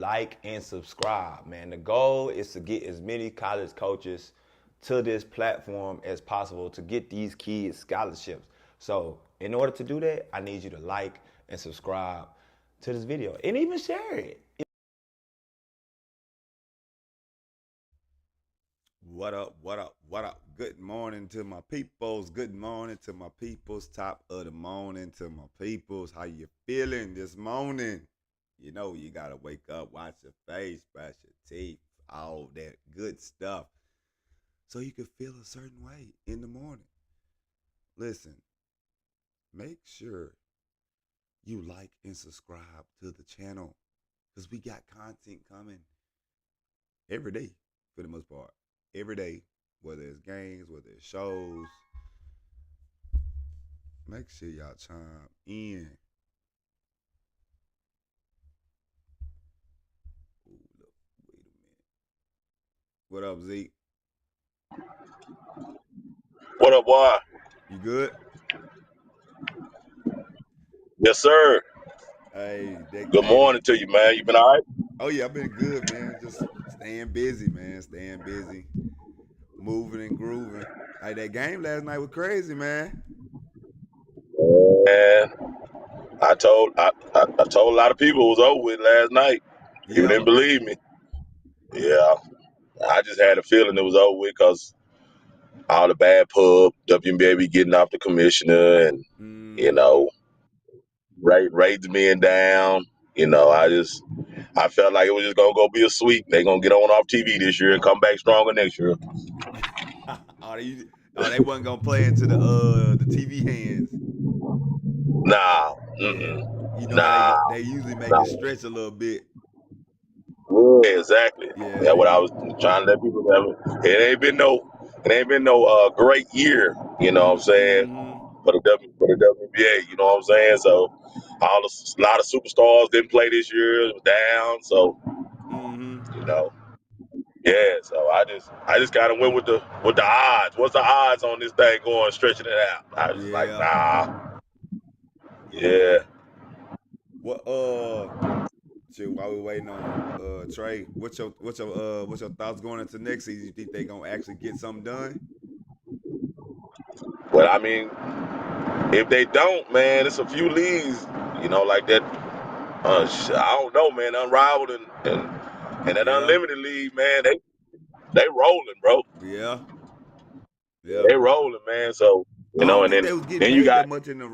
like, and subscribe, man. The goal is to get as many college coaches to this platform as possible to get these kids scholarships. So in order to do that, I need you to like and subscribe to this video and even share it. What up, what up, what up? Good morning to my peoples. Good morning to my peoples. Top of the morning to my peoples. How you feeling this morning? You know, you got to wake up, wash your face, brush your teeth, all that good stuff, so you can feel a certain way in the morning. Listen, make sure you like and subscribe to the channel, because we got content coming every day for the most part. Every day, whether it's games, whether it's shows. Make sure y'all chime in. Ooh, look, wait a minute. What up, Zeke? What up, boy? You good? Yes, sir. Hey, Good morning to you, man. You been all right? Oh yeah, I've been good, man. Just staying busy, man. Staying busy, moving and grooving. Hey, that game last night was crazy, man. And I told a lot of people it was over with last night. People Yeah. didn't believe me. Yeah, I just had a feeling it was over with because all the bad pub, WNBA be getting off the commissioner, and you know, rates being down. You know, I felt like it was just gonna go be a sweep. They gonna get on off TV this year and come back stronger next year. They wasn't gonna play into the TV hands. Nah. Yeah. You know Nah. how they usually make it stretch a little bit. Yeah, exactly. Yeah, That's what I was trying to let people know. It ain't been no great year, you know what I'm saying, for the WNBA, you know what I'm saying? So a lot of superstars didn't play this year, it was down, so you know. Yeah, so I just kind of went with the odds. What's the odds on this thing going, stretching it out? I was like, nah. Yeah. What shit, while we waiting on Trey, what's your thoughts going into next season? You think they gonna actually get something done? Well, I mean, if they don't, man, it's a few leagues, you know, like that. I don't know, man. Unrivaled and that unlimited league, man. They rolling, bro. Yeah. They rolling, man. So you I know, don't and think they was getting then you paid that got much in the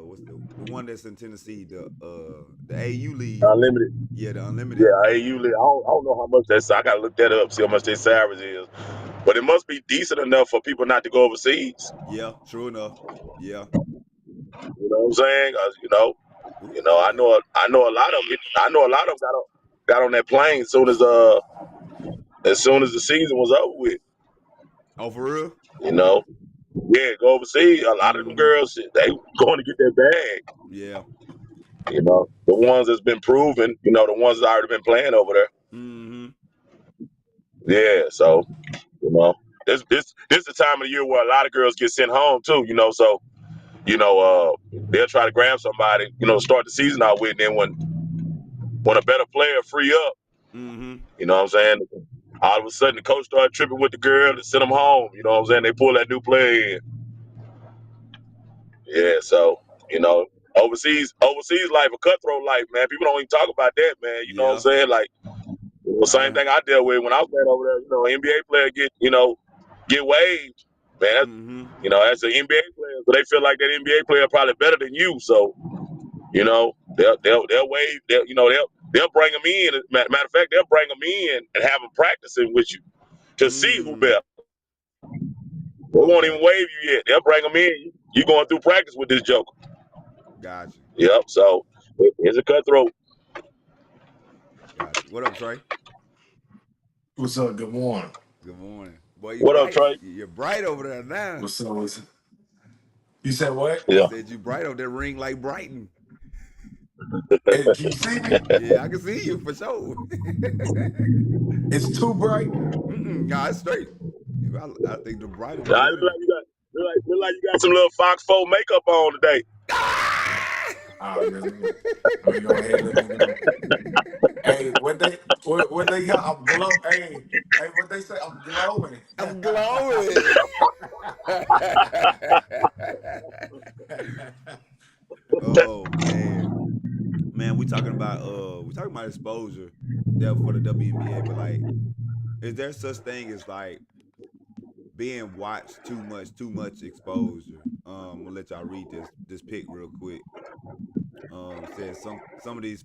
what's the one that's in Tennessee, the AU league. unlimited. Yeah, the unlimited. Yeah, AU league. I don't know how much that's. I gotta look that up, see how much their salaries is. But it must be decent enough for people not to go overseas. Yeah, true enough. Yeah. You know what I'm saying? 'Cause, I know a lot of them. I know a lot of them got on that plane as soon as the season was over with. Oh, for real? You know, yeah, go overseas. A lot of them girls, they going to get their bag. Yeah. You know, the ones that's been proven. You know, the ones that's already been playing over there. Yeah, so this the time of the year where a lot of girls get sent home too. You know, so they'll try to grab somebody. You know, start the season out with, and then when a better player free up, you know what I'm saying? All of a sudden, the coach started tripping with the girl and sent them home. You know what I'm saying? They pull that new player in. Yeah, so overseas life, a cutthroat life, man. People don't even talk about that, man. You know what I'm saying? Like the same thing I dealt with when I was playing over there. You know, NBA player get waived, man. As an NBA player, so they feel like that NBA player probably better than you. So they'll waive. They'll bring them in. Matter of fact, they'll bring them in and have them practicing with you to see who better. They won't even waive you yet. They'll bring them in. You going through practice with this joker. Gotcha. Yep. So it's a cutthroat. Gotcha. What up, Trey? What's up? Good morning. Good morning. Boy, you What bright. up, Trey? You're bright over there now. What's up? What's up? You said what? I said you bright over there, ring like Brighton. Hey, can you see me? Yeah, I can see you for sure. It's too bright. Nah, it's straight. I think the brighter the Nah, better. look like you got some little Fox 4 makeup on today. I Let me go ahead. Let me go. Hey, what they got? I'm glow. Hey, what they say? I'm glowing. I'm glowing. Oh man, we talking about exposure there for the WNBA, but like, is there such thing as like being watched too much exposure? I'm gonna let y'all read this pic real quick. Says some of these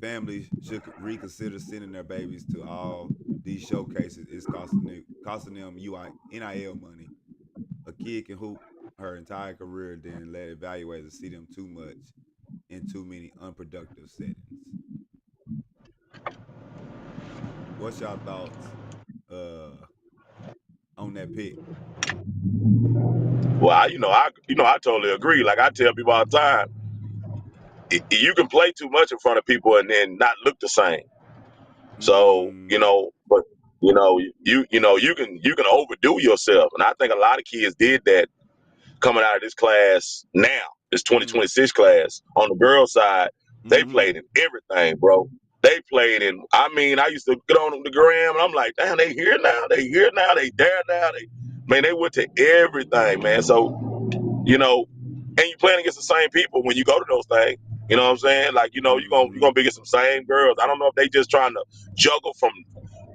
families should reconsider sending their babies to all these showcases. It's costing them NIL money. A kid can hoop her entire career, then let evaluators see them too much in too many unproductive settings. What's y'all thoughts on that pick? Well, I totally agree. Like I tell people all the time, you can play too much in front of people and then not look the same. So Mm, but you can overdo yourself, and I think a lot of kids did that coming out of this class now. This mm, 2026 class on the girls' side, they mm-hmm. played in everything, bro. They played in. I mean, I used to get on the gram, and I'm like, damn, they here now. They here now. They there now. They went to everything, man. So and you playing against the same people when you go to those things. You know what I'm saying? Like, you're gonna be against some same girls. I don't know if they just trying to juggle from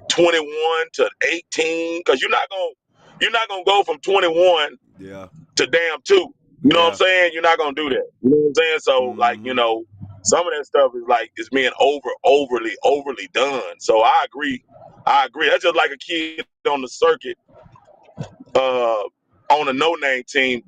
21 to 18, because you're not gonna go from 21 Yeah, to damn 2. You know what I'm yeah. saying? You're not gonna do that. You know what I'm saying? So like, Mm-hmm. some of that stuff is like it's being overly done. So I agree. That's just like a kid on the circuit, uh, on a no name team,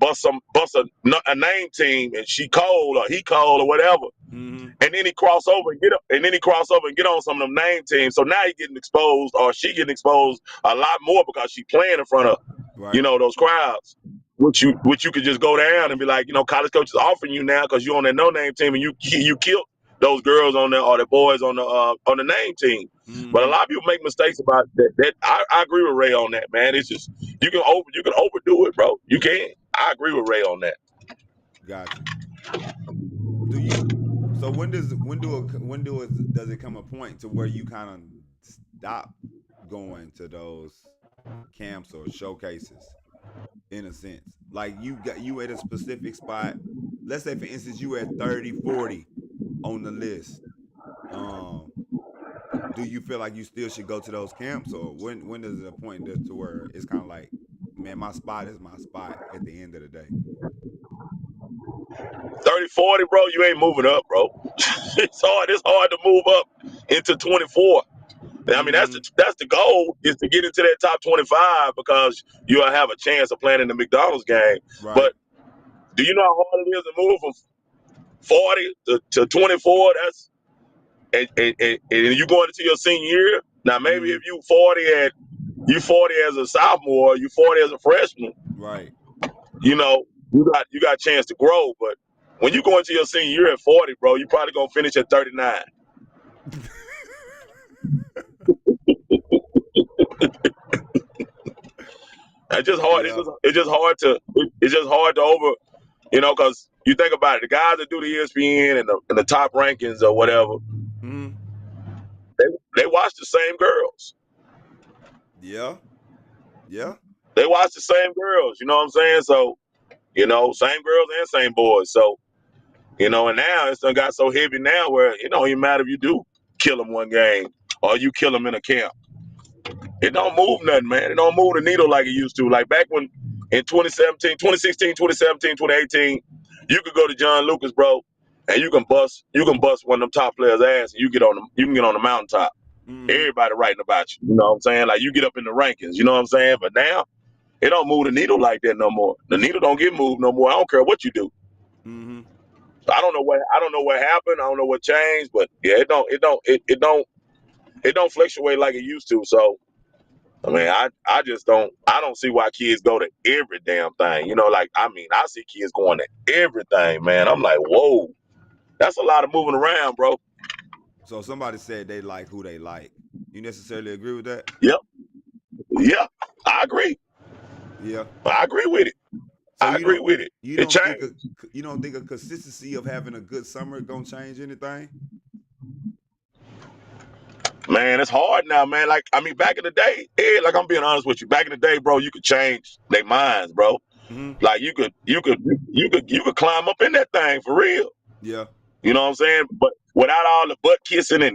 a name team, and she cold or he cold or whatever. Mm-hmm. And then he cross over and get on some of them name teams. So now he getting exposed, or she getting exposed a lot more because she playing in front of Right. those crowds. Which you could just go down and be like, college coaches offering you now because you're on that no name team, and you killed those girls on there or the boys on the name team. But a Mm-hmm. lot of people make mistakes about that. I agree with Ray on that, man. It's just you can overdo it, bro. You can. I agree with Ray on that. Got you. Do you? So does it come a point to where you kind of stop going to those camps or showcases in a sense? Like you at a specific spot. Let's say for instance you at 30, 40 on the list. Um, do you feel like you still should go to those camps, or when does it a point to where it's kind of like, man, my spot is my spot at the end of the day? 30, 40, bro, you ain't moving up, bro. It's hard to move up into 24. I mean, Mm-hmm. that's the goal, is to get into that top 25, because you'll have a chance of playing in the McDonald's game. Right. But do you know how hard it is to move from 40 to 24? And you going into your senior year. Now maybe Mm-hmm. if you 40 as a sophomore, you 40 as a freshman, Right. you got a chance to grow. But when you go into your senior year at 40, bro, you probably gonna finish at 39. It's just hard. Yeah. It's just hard to because you think about it. The guys that do the ESPN and the top rankings or whatever, Mm-hmm. they they watch the same girls. Yeah. Yeah. They watch the same girls. You know what I'm saying? So same girls and same boys. So and now it's done got so heavy now where it don't even matter if you do kill them one game or you kill them in a camp. It don't move nothing, man. It don't move the needle like it used to. Like back when in 2016, 2017, 2018, you could go to John Lucas, bro, and you can bust one of them top players' ass, and you can get on the mountaintop. Mm-hmm. Everybody writing about you. You know what I'm saying? Like you get up in the rankings. You know what I'm saying? But now it don't move the needle like that no more. The needle don't get moved no more. I don't care what you do. Mm-hmm. I don't know what happened. I don't know what changed, but yeah, it don't fluctuate like it used to. So I mean, I don't see why kids go to every damn thing. Like, I mean, I see kids going to everything, man. I'm like, whoa, that's a lot of moving around, bro. So somebody said they like who they like. You necessarily agree with that? Yep. Yeah, I agree. Yeah. I agree with it. So I agree with it. you It don't think changed. a consistency of having a good summer gonna change anything? Man, it's hard now, man. Like, I mean, back in the day, like I'm being honest with you. Back in the day, bro, you could change their minds, bro. Mm-hmm. Like you could climb up in that thing for real. Yeah. You know what I'm saying? But without all the butt kissing and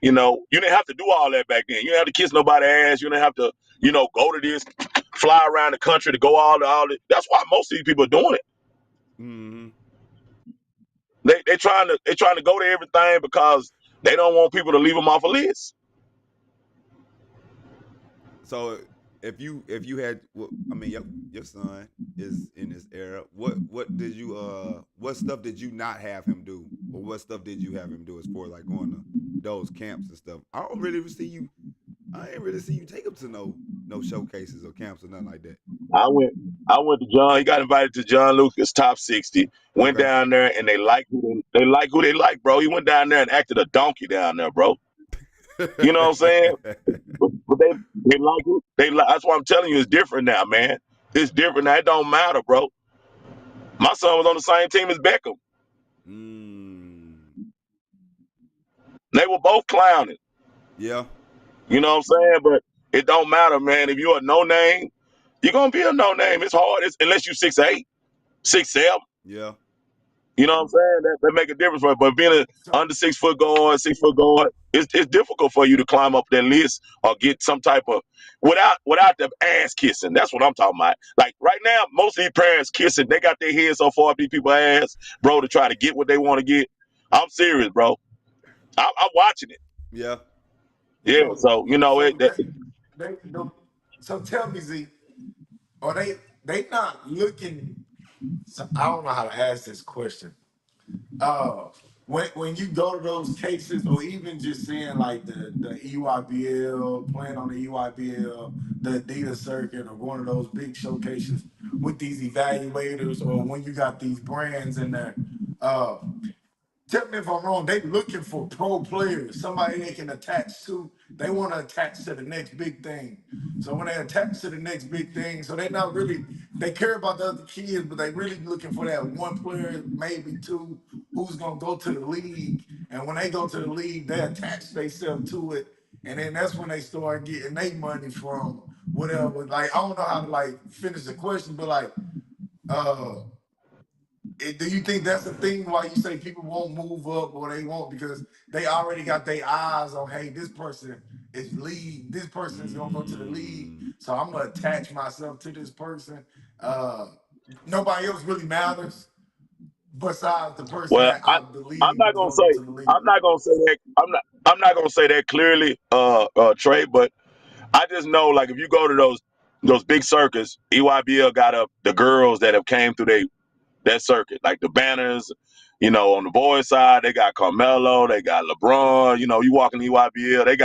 you know, you didn't have to do all that back then. You didn't have to kiss nobody's ass. You didn't have to, you know, go to this, fly around the country to go all the. That's why most of these people are doing it. Mm-hmm. They trying to go to everything because they don't want people to leave them off a list. So if you had, I mean, your son is in this era. What did you what stuff did you not have him do, or what stuff did you have him do as far as like going to those camps and stuff? I don't really see you. I ain't really see you take him to no showcases or camps or nothing like that. I went I went to John. He got invited to John Lucas Top 60. Went Okay. down there and they like who they like, bro. He went down there and acted a donkey down there, bro. You know what I'm saying? But they like it. That's why I'm telling you, it's different now, man. It's different now. It don't matter, bro. My son was on the same team as Beckham. mm, They were both clowning. yeah. You know what I'm saying? But it don't matter, man. If you're a no name, you're gonna be a no name. It's hard. Unless you 6'8", 6'7". Yeah. You know what I'm saying? That make a difference for it. But being a So, under 6 foot guard, 6 foot guard, it's difficult for you to climb up that list or get some type of without the ass kissing. That's what I'm talking about. Like right now, most of these parents kissing, they got their heads so far up these people's ass, bro, to try to get what they want to get. I'm serious, bro. I'm watching it. Yeah. Yeah. so, So you know it. so they so tell me, Z, are they not looking? So I don't know how to ask this question. Uh, when you go to those cases, or even just saying like the EYBL, playing on the EYBL, the Adidas circuit, or going to those big showcases with these evaluators, or when you got these brands in there, uh, tell me if I'm wrong. They looking for pro players, somebody they can attach to. They want to attach to the next big thing. So when they attach to the next big thing, so they're not really they care about the other kids, but they really looking for that one player, maybe two, who's gonna go to the league. And when they go to the league, they attach themselves to it, and then that's when they start getting their money from whatever. Like I don't know how to like finish the question, but like. uh do you think that's the thing why you say people won't move up or they won't because they already got their eyes on, hey, this person is league, this person is gonna go to the league, Mm, so I'm gonna attach myself to this person. Uh, Nobody else really matters besides the person Well, that I I I'm believe not is gonna gonna go say to the league. I'm not gonna say that I'm not gonna say that clearly, Trey. But I just know like if you go to those big circuits, EYBL got up the girls that have came through that circuit, like the banners. You know, on the boys' side, they got Carmelo, they got LeBron. You know, you walk in the EYBL, they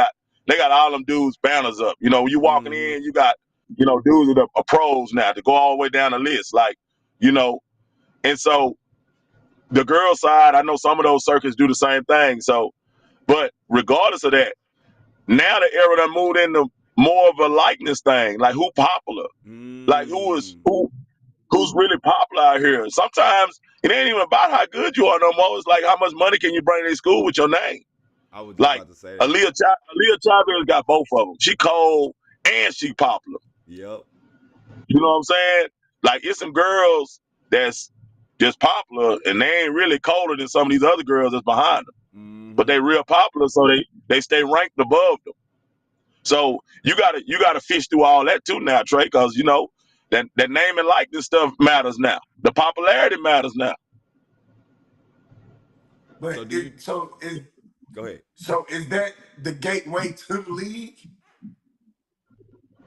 got all them dudes banners up. You know, when you walking mm-hmm. in, you got dudes that are pros now to go all the way down the list, like you know. And so the girl side, I know some of those circuits do the same thing. So, but regardless of that, now the era done moved into more of a likeness thing, like who popular, like Mm. who's really popular out here. Sometimes it ain't even about how good you are no more. It's like how much money can you bring to school with your name. I was just Like about to say that. Aaliyah Chavez got both of them. She cold and she popular. Yep. You know what I'm saying? Like it's some girls that's just popular and they ain't really colder than some of these other girls that's behind them. But Mm-hmm. they real popular, so they stay ranked above them. So you gotta fish through all that too now, Trey, because that name and likeness stuff matters now. The popularity matters now. So But do you go ahead? is that the gateway to the league?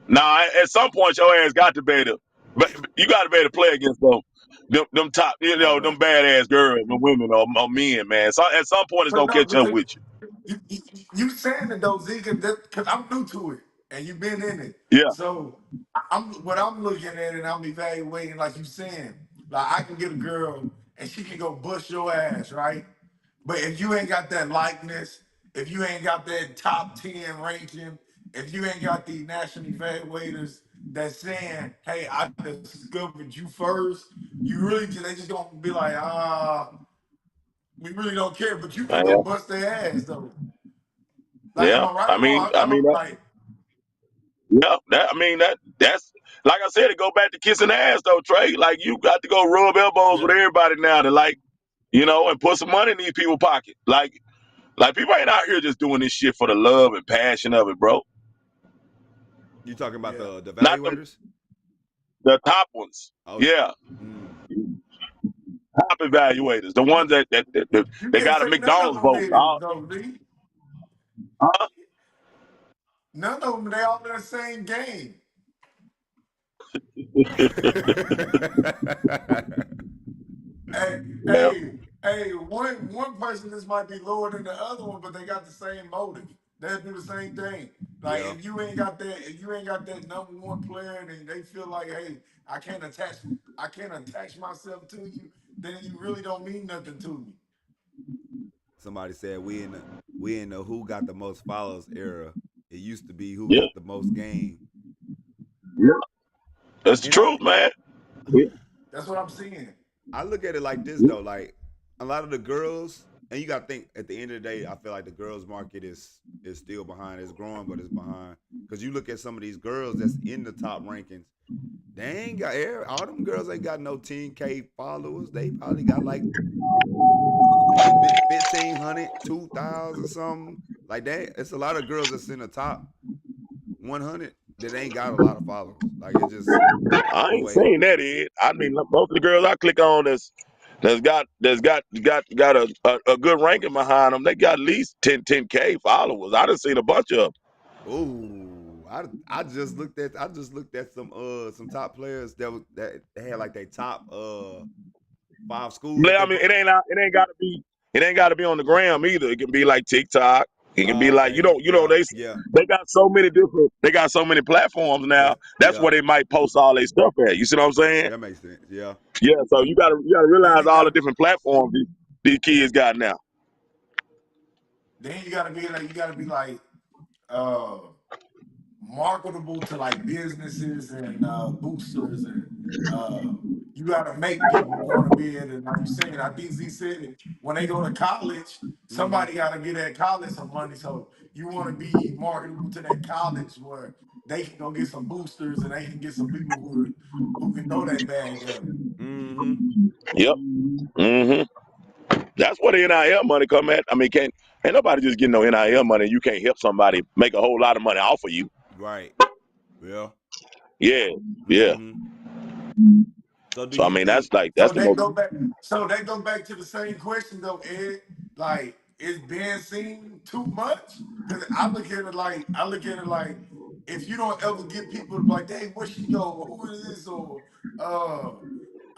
Now at some point your ass got to be able to, but you got to be able to play against them top, Okay. them badass girls, them women or men, man. So at some point it's But gonna no, catch but up with you. you saying it though, Z, because I'm new to it and you've been in it. Yeah. So I'm looking at it and I'm evaluating, like you saying, like I can get a girl and she can go bust your ass, right? But if you ain't got that likeness, if you ain't got that top 10 ranking, if you ain't got the national evaluators that's saying, "Hey, I discovered you first," you really just they just gonna be like, we really don't care, but you can go Yeah, bust their ass though. Like, am yeah. I right or wrong? I don't like. Yeah. That's like I said. It go back to kissing ass though, Trey. Like you got to go rub elbows with Yeah, everybody now to like, and put some money in these people's pocket. Like people ain't out here just doing this shit for the love and passion of it, bro. You talking about yeah. the Not evaluators? the top ones. Oh, Yeah, mm, top evaluators, the ones You that can't got a say none of McDonald's them vote. is though, D. Huh? None of them. They all in the same game. Hey, Yeah, hey. One person this might be lower than the other one, but they got the same motive. They do the same thing. Like yeah. if you ain't got that number one player, then they feel like, hey, I can't attach myself to you. Then you really don't mean nothing to me. Somebody said we in the who got the most followers era. It used to be who yeah, got the most game. yeah. That's the And I truth, man. Yeah. That's what I'm seeing. I look at it like this though, like a lot of the girls, and you got to think at the end of the day, I feel like the girls market is still behind. It's growing, but it's behind because you look at some of these girls that's in the top rankings. They ain't got all them girls ain't got no 10K followers. They probably got like 1,500, 2,000 something like that. It's a lot of girls that's in the top 100 that ain't got a lot of followers. Like it's just I the ain't way. saying that, Ed. I mean, look, most of the girls I click on that's got a good ranking behind them. They got at least 10K followers. I done seen a bunch of 'em. Oh, I just looked at some top players that had like their top 5 schools that Yeah, I they mean, put. it ain't gotta be on the gram either. It can be like TikTok. It can be Oh, like okay, yeah, yeah, they got so many platforms now. That's yeah. where they might post all their stuff at. You see what I'm saying? That makes sense. Yeah. Yeah. So you gotta Then realize you all got the to different platforms these kids got now. then you got to be like uh marketable to like businesses and boosters and uh you got to make people want to be in it. Like you saying, I think Z said it. When they go to college, Mm-hmm. somebody got to get that college some money. So you want to be marketable to that college where they can go get some boosters and they can get some people who can throw that bag at them. Mm-hmm. Yep. hmm That's where the NIL money come at. I mean, ain't nobody just getting no NIL money. You can't help somebody make a whole lot of money off of you. Right. Yeah. Yeah. Yeah. Mm-hmm. So do So I you mean, think? So that's the that most. go back. So that go back to the same question though, Ed. Like, is being seen too much? Because I look at it like, if you don't ever get people to be like, "Hey, where she go? Or who is this?" Or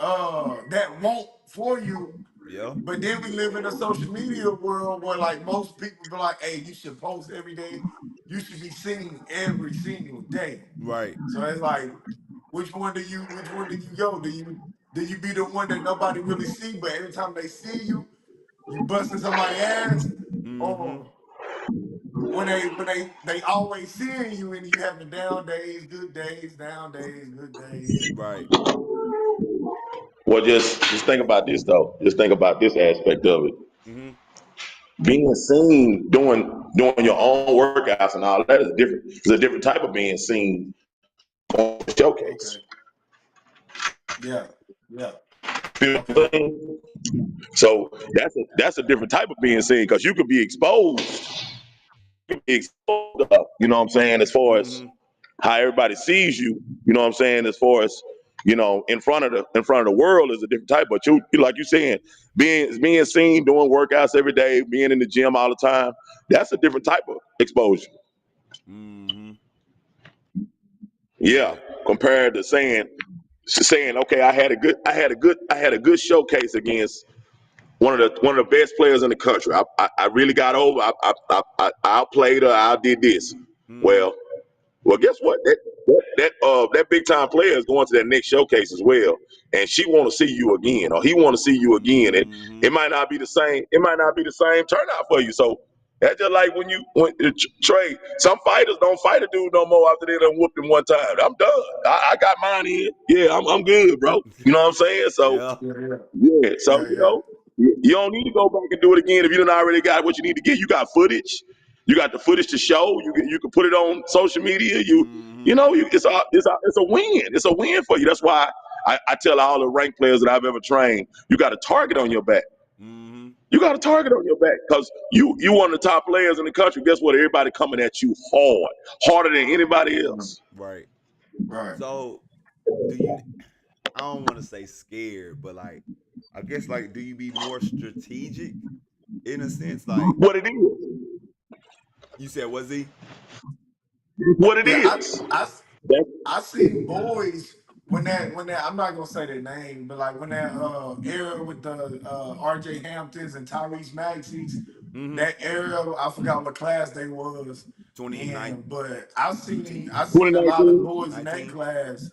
uh that want for you. Yeah. But then we live in a social media world where like most people be like, "Hey, you should post every day. You should be seen every single day." Right. So it's like, which one do you go? Do you be the one that nobody really see, but every time they see you, you busting somebody's ass? Mm-hmm. Or when they always seeing you and you having down days, good days, down days, good days. Right. Well, just think about this though. Just think about this aspect of it. Mm-hmm. Being seen doing your own workouts and all that is different. It's a different type of being seen on the showcase. Okay. Yeah. Yeah. Feel what Okay. I'm saying? So that's a different type of being seen because you could be exposed. You know what I'm saying? As far as Mm-hmm. how everybody sees you, you know what I'm saying? As far as in front of the world is a different type. But you like you saying, being seen doing workouts every day, being in the gym all the time, that's a different type of exposure. Mm-hmm. Yeah, Yeah. compared to saying, okay, I had a good showcase against one of the best players in the country. I really got over. I outplayed her. I did this. Mm-hmm. Well, guess what? That big time player is going to that next showcase as well, and she want to see you again, or he want to see you again, and Mm-hmm. it might not be the same. It might not be the same turnout for you. So That's just like when Trey. Some fighters don't fight a dude no more after they done whooped him one time. I'm done. I got mine in. Yeah, I'm good, bro. You know what I'm saying? So Yeah. Yeah, yeah, yeah, so yeah, yeah. you don't need to go back and do it again if you done already got what you need to get. You got footage. You got the footage to show. You can put it on social media. Mm-hmm. It's a win. It's a win for you. That's why I tell all the ranked players that I've ever trained, you got a target on your back. Mm-hmm. You got a target on your back because you one of the top players in the country. Guess what? Everybody coming at you hard, harder than anybody else. Right. Right. So do you I don't want to say scared, but like I guess like do you be more strategic in a sense? Like What it is, you said, was he? what it Yeah, is. I That's I seen boys when that I'm not gonna say their name, but like when that era with the RJ Hamptons and Tyrese Maxey's, Mm-hmm. that era, I forgot what class they was in, 2019. but I seen a lot of 2019. boys in that class.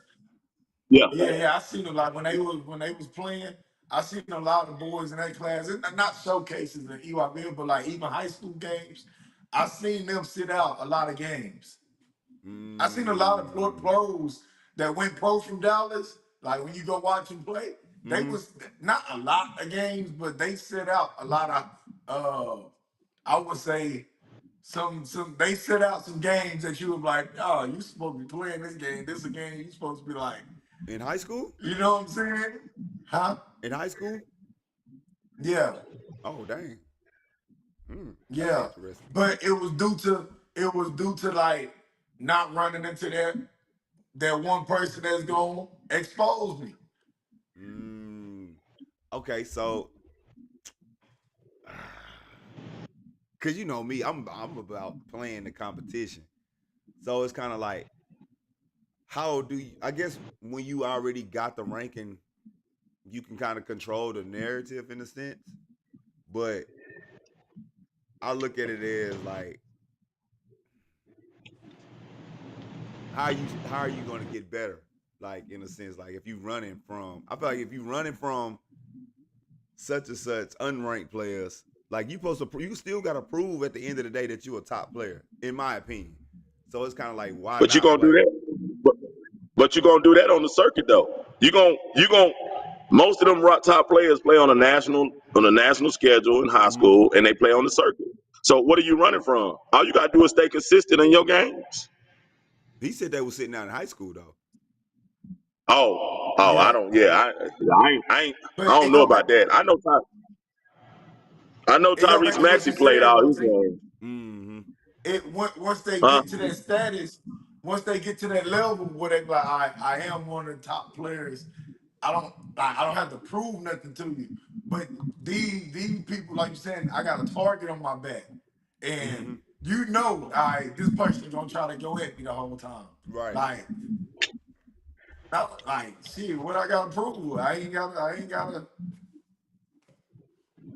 Yeah, Yeah, I seen a lot when they was playing. I seen a lot of boys in that class, and not showcases in EYBL, but like even high school games. I seen them sit out a lot of games. I seen a lot of Mm. pros that went pro from Dallas. Like when you go watch them play, they Mm-hmm. was not a lot of games, but they set out a lot of. I would say some. They set out some games that you were like, oh, you supposed to be playing this game. This is a game you supposed to be like, In high school? you know what I'm saying? Huh? In high school? Yeah, Oh dang. That's yeah. interesting. But it was due to like not running into that one person that's gonna expose me. Mm. Okay, so cause you know me, I'm about playing the competition. So it's kind of like how do you I guess when you already got the ranking, you can kind of control the narrative in a sense. But I look at it as like how are you going to get better? Like in a sense, like if you running from, I feel like if you running from such and such unranked players, like you supposed to, you still got to prove at the end of the day that you're a top player, in my opinion. So it's kind of like why but you're not gonna do play? that. But you're gonna do that on the circuit though. You gonna most of them top players play on a national schedule in high Mm-hmm. school and they play on the circuit. So what are you running from? All you gotta do is stay consistent in your games. He said they were sitting out in high school though. Oh, I Yeah, don't. Yeah, I but don't know about that. I know it don't Tyrese matter what Maxey you played said all though. his See, games. Mm-hmm. once they Huh? get to that status, once they get to that level where they be like, I am one of the top players. I don't have to prove nothing to you. But these people, like you said, I got a target on my back, and Mm-hmm. all right, this person gonna try to go at me the whole time. Right. Like, not like, shit, what I gotta prove? I ain't gotta.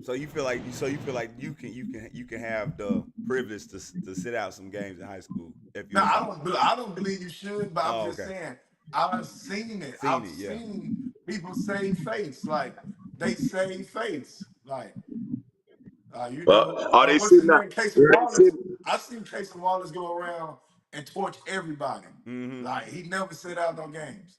You feel like you can have the privilege to sit out some games in high school if No, you're a top. I don't believe you should, but I'm Oh, just okay. saying I've seen it. Seen I've it, yeah. seen people save face, like they save face, like Are they what's his sitting out? name, Casey Are they Wallace. sitting? I seen Casey Wallace go around and torch everybody. Mm-hmm. Like he never sit out no games.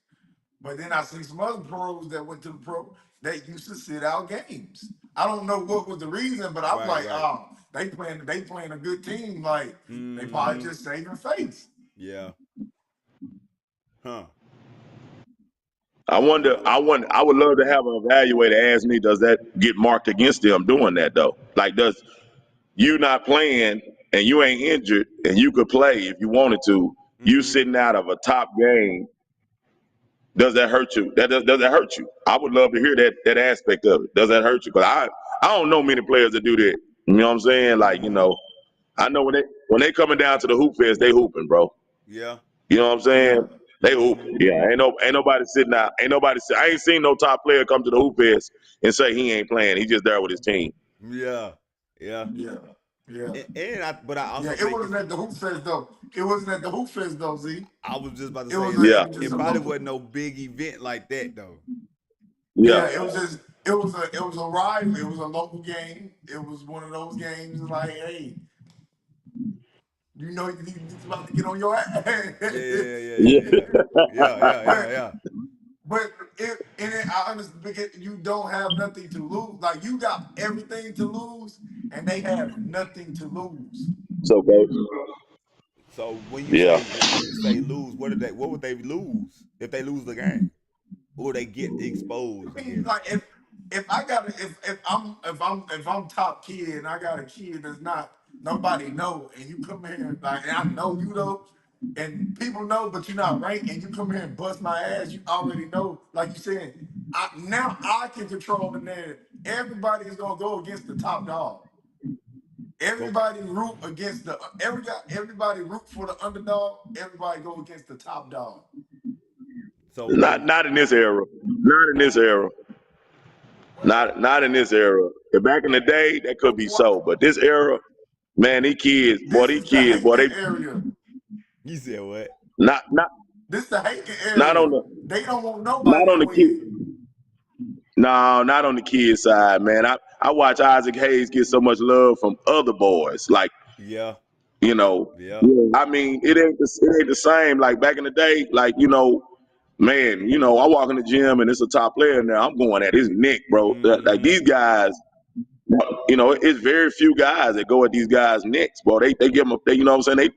But then I seen some other pros that went to the pro that used to sit out games. I don't know what was the reason, but I'm Right, like, right. oh, they playing a good team. Like they probably Mm-hmm. just saving face. Yeah. Huh. I wonder. I would love to have an evaluator ask me, does that get marked against them doing that though? Like, does you not playing and you ain't injured and you could play if you wanted to, you Mm-hmm. sitting out of a top game, does that hurt you? Does that hurt you? I would love to hear that aspect of it. Does that hurt you? Because I don't know many players that do that. You know what I'm saying? Like, Mm-hmm. I know when they coming down to the hoop fest, they hooping, bro. Yeah. You know what I'm Yeah. saying? They hoop. Mm-hmm. Yeah, ain't nobody sitting out. Ain't nobody. I ain't seen no top player come to the hoop fest and say he ain't playing. He just there with his team. Yeah. Yeah. Yeah, yeah, But I yeah. also It think wasn't at the Hoop Fest though. It wasn't at the Hoop Fest though. Z. I was just about to It say was Yeah, just it a probably local. wasn't no big event like that though. yeah. Yeah, it was a rival. It was a local game. It was one of those games like, hey, you know he's about to get on your ass. Yeah. but Yeah. but I understand because you don't have nothing to lose. Like you got everything to lose, and they have nothing to lose. So, coach, So when you yeah. say lose, what would they lose if they lose the game? Or they get exposed, I I mean, guess. like if I got if I'm top kid and I got a kid that's not nobody know, and you come here like and I know you though, and people know, but you're not ranked, and you come here and bust my ass, you already know. Like you said, now I can control the narrative. Everybody is gonna go against the top dog. But Everybody root against everybody root for the underdog. Everybody go against the top dog. so Not in this era. Not in this era. Well, Not in this era. Back in the day, that could be so, but this era, man, this these is the kids, boy, hating they area. you said what? not This the hating not on area. the They don't want not nobody on to the kid. win. No, not on the kid side, man. I watch Isaac Hayes get so much love from other boys, like Yeah. you know. Yeah. I mean, it ain't the same. Like back in the day, like man, I walk in the gym and it's a top player now. I'm going at his neck, bro. Like Mm-hmm. these guys, it's very few guys that go at these guys' necks, bro. They give them, you know what I'm saying?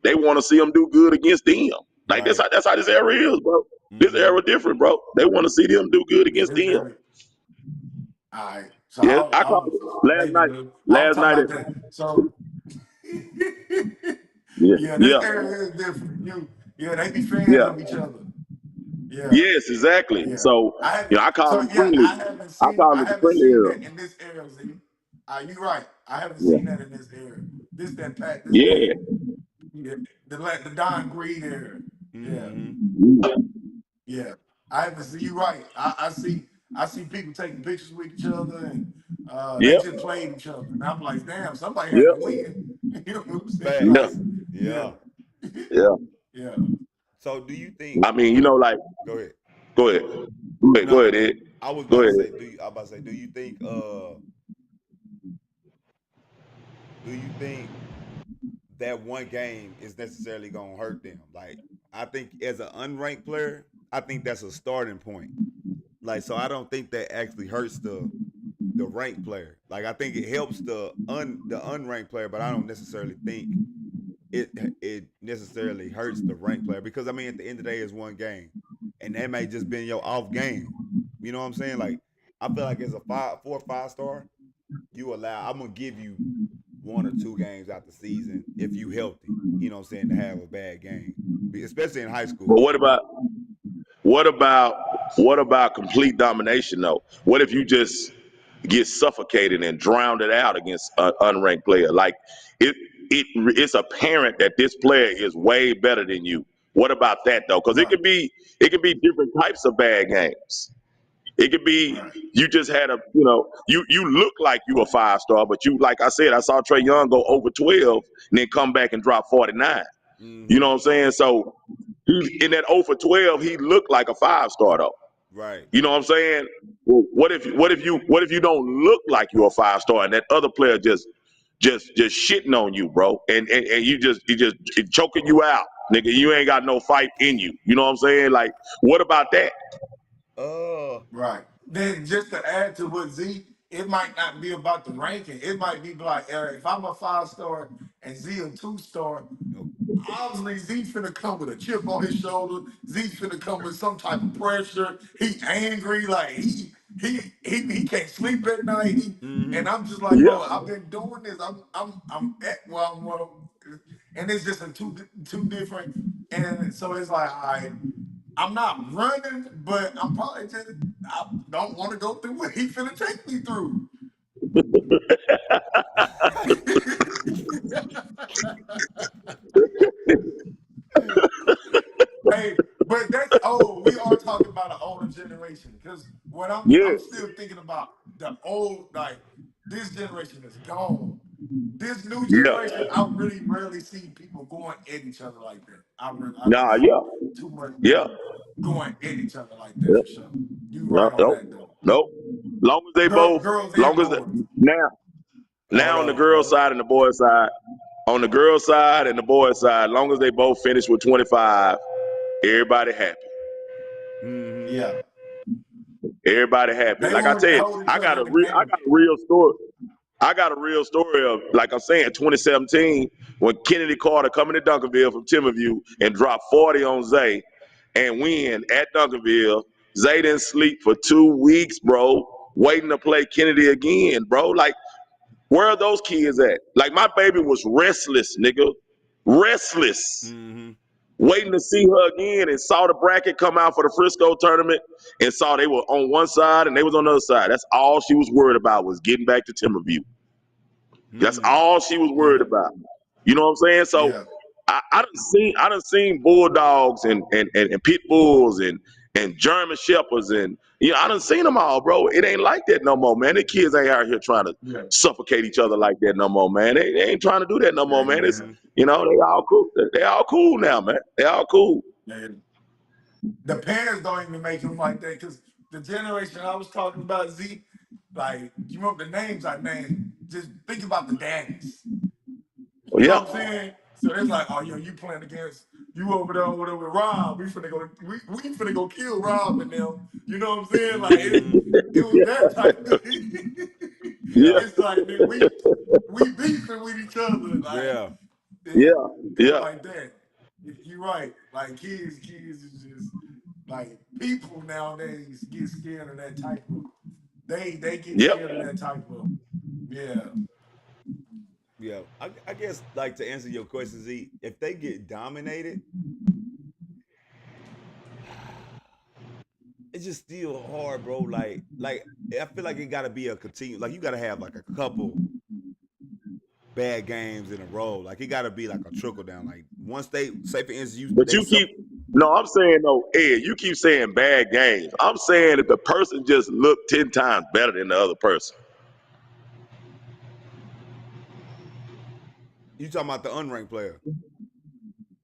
They want to see them do good against them. Like Right. that's how this era is, bro. This Mm-hmm. era different, bro. They want to see them do good Yeah, against this them. area. All right. So Yeah, I called I'll it last maybe night. I'll Last talk night, about that. So yeah, yeah, this yeah, area is different. They be fans yeah. of each other. Yeah, Yes, exactly. yeah. So, I haven't. I call So it yeah, friendly. I haven't Friendly seen era. that in this area, Z. You right. I haven't Yeah, seen that in this area. This that Pat. This that. yeah, Yeah, the Don Greed area. Yeah. Mm-hmm. Yeah, I haven't seen you right. I see people taking pictures with each other and they yep, just played each other. And I'm like, damn, somebody had to yep, win. You know what I'm saying? yeah, Like, Facts. yeah, Yeah. yeah. yeah. So do you think I mean, like, go ahead. go ahead, go No, ahead, Ed. I was Go about to ahead. say, Ed. do you think that one game is necessarily gonna hurt them? Like I think as an unranked player, I think that's a starting point. Like so I don't think that actually hurts the ranked player. Like I think it helps the unranked player, but I don't necessarily think it necessarily hurts the ranked player because I mean at the end of the day it's one game, and that may just been your off game. You know what I'm saying? Like I feel like as a 4 or 5 star, I'm gonna give you 1 or 2 games out the season if you healthy. You know what I'm saying to have a bad game, especially in high But school. what about complete domination though? What if you just get suffocated and drowned it out against an unranked player? Like it's apparent that this player is way better than you. What about that though? Because Right, it could be different types of bad games. It could be right, you just had you look like you a 5 star, but you like I said, I saw Trey Young go over 12 and then come back and drop 49. You Mm-hmm. know what I'm saying? So in that 0 for 12, he looked like a 5 star though. Right. You know what I'm saying? Well, what if you don't look like you're a 5 star and that other player just shitting on you, bro, and you just it choking you out, nigga. You ain't got no fight in you. You know what I'm saying? Like, what about that? Uh. right. Then just to add to what Z, it might not be about the ranking. It might be like, if I'm a 5 star and Z a 2 star, obviously Z's finna come with a chip on his shoulder. Z's finna come with some type of pressure. He angry, like he can't sleep at night. Mm-hmm. And I'm just like, Yeah. bro, I've been doing this. I'm at and it's just in two different. And so it's like, I'm not running, but I'm probably just I don't want to go through what he finna take me through. Hey, but we are talking about an older generation because what Yeah. I'm still thinking about the old, like this generation is gone. This new Yeah. generation, I really rarely see people going at each other like that. I don't Nah. see Yeah. too much Yeah. people going at each other like that Yeah. for sure. You No. right on No. that though. No. Long as they both, Girls and long as boys. now Hold on the on. girl side and the boy side. On the girls' side and the boys' side, as long as they both finish with 25, everybody happy. Mm-hmm. Yeah. Everybody happy. They Like I want tell to you, hold each I got other a real story. I got a real story of, like I'm saying, 2017, when Kennedy Carter coming to Duncanville from Timberview and dropped 40 on Zay and win at Duncanville. Zay didn't sleep for 2 weeks, bro, waiting to play Kennedy again, bro. Like, where are those kids at? Like, my baby was restless, nigga. Restless. Mm-hmm. Waiting to see her again, and saw the bracket come out for the Frisco tournament and saw they were on one side and they was on the other side. That's all she was worried about, was getting back to Timberview. That's all she was worried Yeah. about. You know what I'm saying? So Yeah. I done seen bulldogs and pit bulls and German shepherds, and I done seen them all, bro. It ain't like that no more, man. The kids ain't out here trying to Yeah. suffocate each other like that no more, man. They ain't trying to do that no more, man. It's Mm-hmm. they all cool. They all cool now, man. They all cool. And the parents don't even make them like that because the generation I was talking about, Z, like, you remember the names I named? Just think about the daddies. You know Yeah, what I'm saying? So it's like, oh, yo, you playing against you over there with Rob. We finna go kill Rob and them. You know what I'm saying? Like Mm-hmm. it was that type of yeah, Yeah. it's like, man, we beefing with each other. Like, Yeah. yeah, yeah, it was yeah, like that. You're right. Like kids is just like people nowadays get scared of that type of they get yeah. scared of that type of yeah. Yeah. I guess, like, to answer your question, Z, if they get dominated, it's just still hard, bro. Like I feel like it gotta be a continue, like, you gotta have like a couple bad games in a row. Like, it gotta be like a trickle down. Like, once they say, for instance, But you keep no, I'm saying no, Ed, you keep saying bad games. I'm saying that the person just looked 10 times better than the other person. you talking about the unranked player.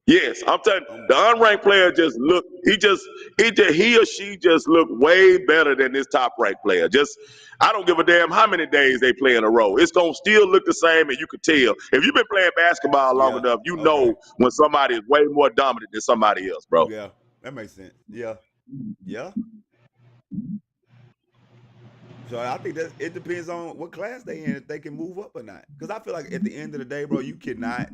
Yes, I'm telling you, Um the unranked player just look. He or she just look way better than this top ranked player. Just, I don't give a damn how many days they play in a row. It's gonna still look the same, and you can tell if you've been playing basketball long yeah. enough. You Okay. know when somebody is way more dominant than somebody else, bro. Yeah. That makes sense. Yeah. Yeah. So I think that it depends on what class they in, if they can move up or not. Because I feel like at the end of the day, bro, you cannot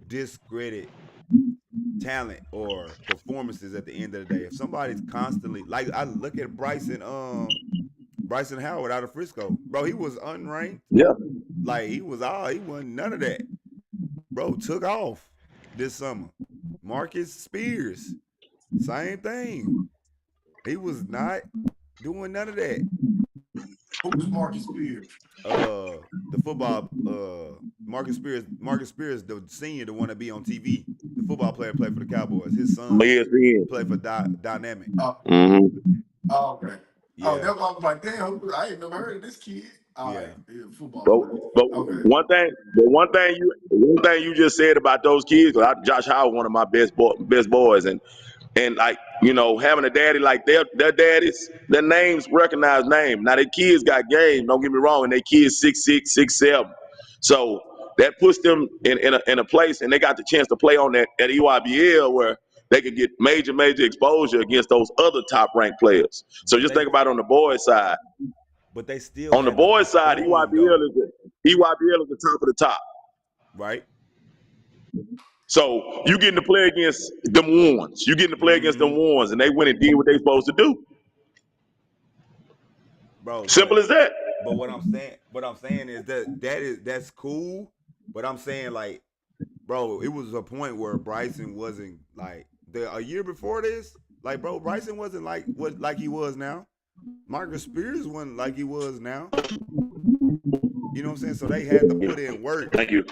discredit talent or performances at the end of the day. If somebody's constantly, like, I look at Bryson Howard out of Frisco, bro, he was unranked. Yeah, Like, he wasn't none of that. Bro, took off this summer. Marcus Spears, same thing. He was not doing none of that. Who's Marcus Spears? The football, Marcus Spears, the senior, the one that be on TV. The football player played for the Cowboys. His son ESPN. played for Dynamic. Mm-hmm. Oh, okay. Oh, Yeah, that's why I was like, damn, I ain't never heard of this kid. All right, yeah, yeah, football But player. but Okay. one thing you just said about those kids, 'cause Josh Howard, one of my best boys, and like, having a daddy like their daddies, their names recognized name. Now their kids got game. Don't get me wrong, and their kids 6'6", 6'7". So that puts them in a place, and they got the chance to play on that at EYBL where they could get major exposure against those other top ranked players. So but just they think about it on the boys side. but they still On the had to boys side, perform though, EYBL is the top of the top. right? So you getting to play against them ones. You getting to play against them Mm-hmm. ones, and they went and did what they supposed to do. Bro, Simple as that. but what I'm saying is that's cool. But I'm saying, like, bro, it was a point where Bryson wasn't like a year before this. Like, bro, Bryson wasn't like he was now. Marcus Spears wasn't like he was now. You know what I'm saying? So they had to put in work Thank you.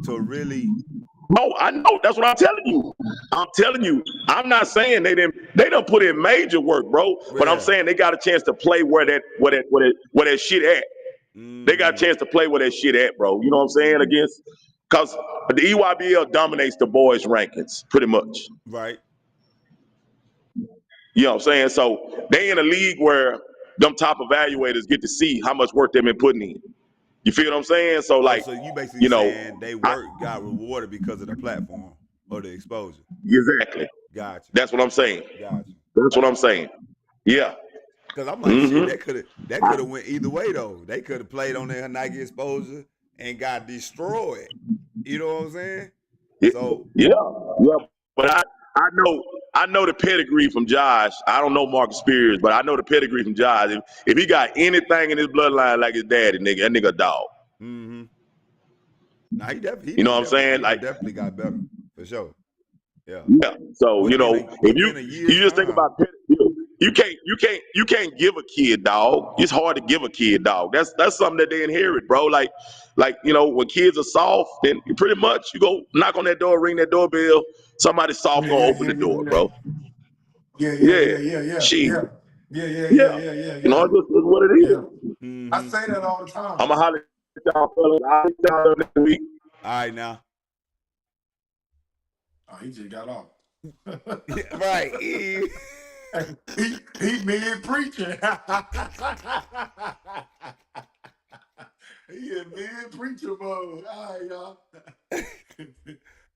to really. No, I know. That's what I'm telling you. I'm telling you. I'm not saying they didn't. They don't put in major work, bro. But I'm Yeah. saying they got a chance to play where that shit at. They got a Mm-hmm. chance to play where that shit at, bro. You know what I'm saying? Because the EYBL dominates the boys' rankings pretty much. Right. You know what I'm saying? So they in a league where them top evaluators get to see how much work they've been putting in. You feel what I'm saying? So Oh, like, so you basically you know, saying they I, work got rewarded because of the platform or the exposure. exactly. Gotcha. That's what I'm saying. Gotcha. That's what I'm saying. Yeah. Cause I'm like, shit, Mm-hmm. that could have went either way though. They could have played on their Nike exposure and got destroyed. You know what I'm saying? Yeah. So Yeah. Yeah. But I know the pedigree from Josh. I don't know Marcus Spears, but I know the pedigree from Josh. If he got anything in his bloodline like his daddy, nigga, that nigga a dog. mm-hmm. Now he definitely You know what I'm saying? he done Like, definitely got better for sure. Yeah. yeah. So, you know, if Within a you year's just think time. about pedigree, you can't give a kid dog. It's hard to give a kid dog. That's something that they inherit, bro. Like, you know, when kids are soft, then you pretty much you go knock on that door, ring that doorbell, somebody soft Yeah, gonna yeah, open yeah, the door, yeah, bro. yeah, yeah, Yeah. yeah, yeah, yeah, She. yeah, yeah, yeah, yeah, Yeah. yeah, yeah, You know, yeah, it just is what it yeah. is. I Mm-hmm. say that all the time. I'ma holler at y'all fellas. I'll hit y'all up next week. All right now. Oh, he just got off. Yeah, right. Yeah. he mid preaching. He in mid preacher mode. All right, y'all.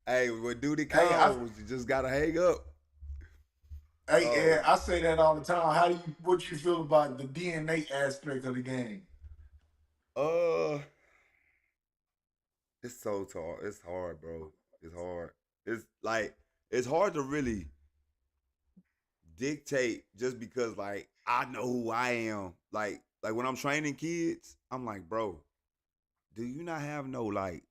Hey, when duty Hey, calls, you just gotta hang up. Ed, Oh, I say that all the time. What you feel about the DNA aspect of the game? uh, it's so tall. It's hard, bro. It's hard. It's like it's hard to really dictate just because like I know who I am. Like when I'm training kids, I'm like, bro, do you not have no like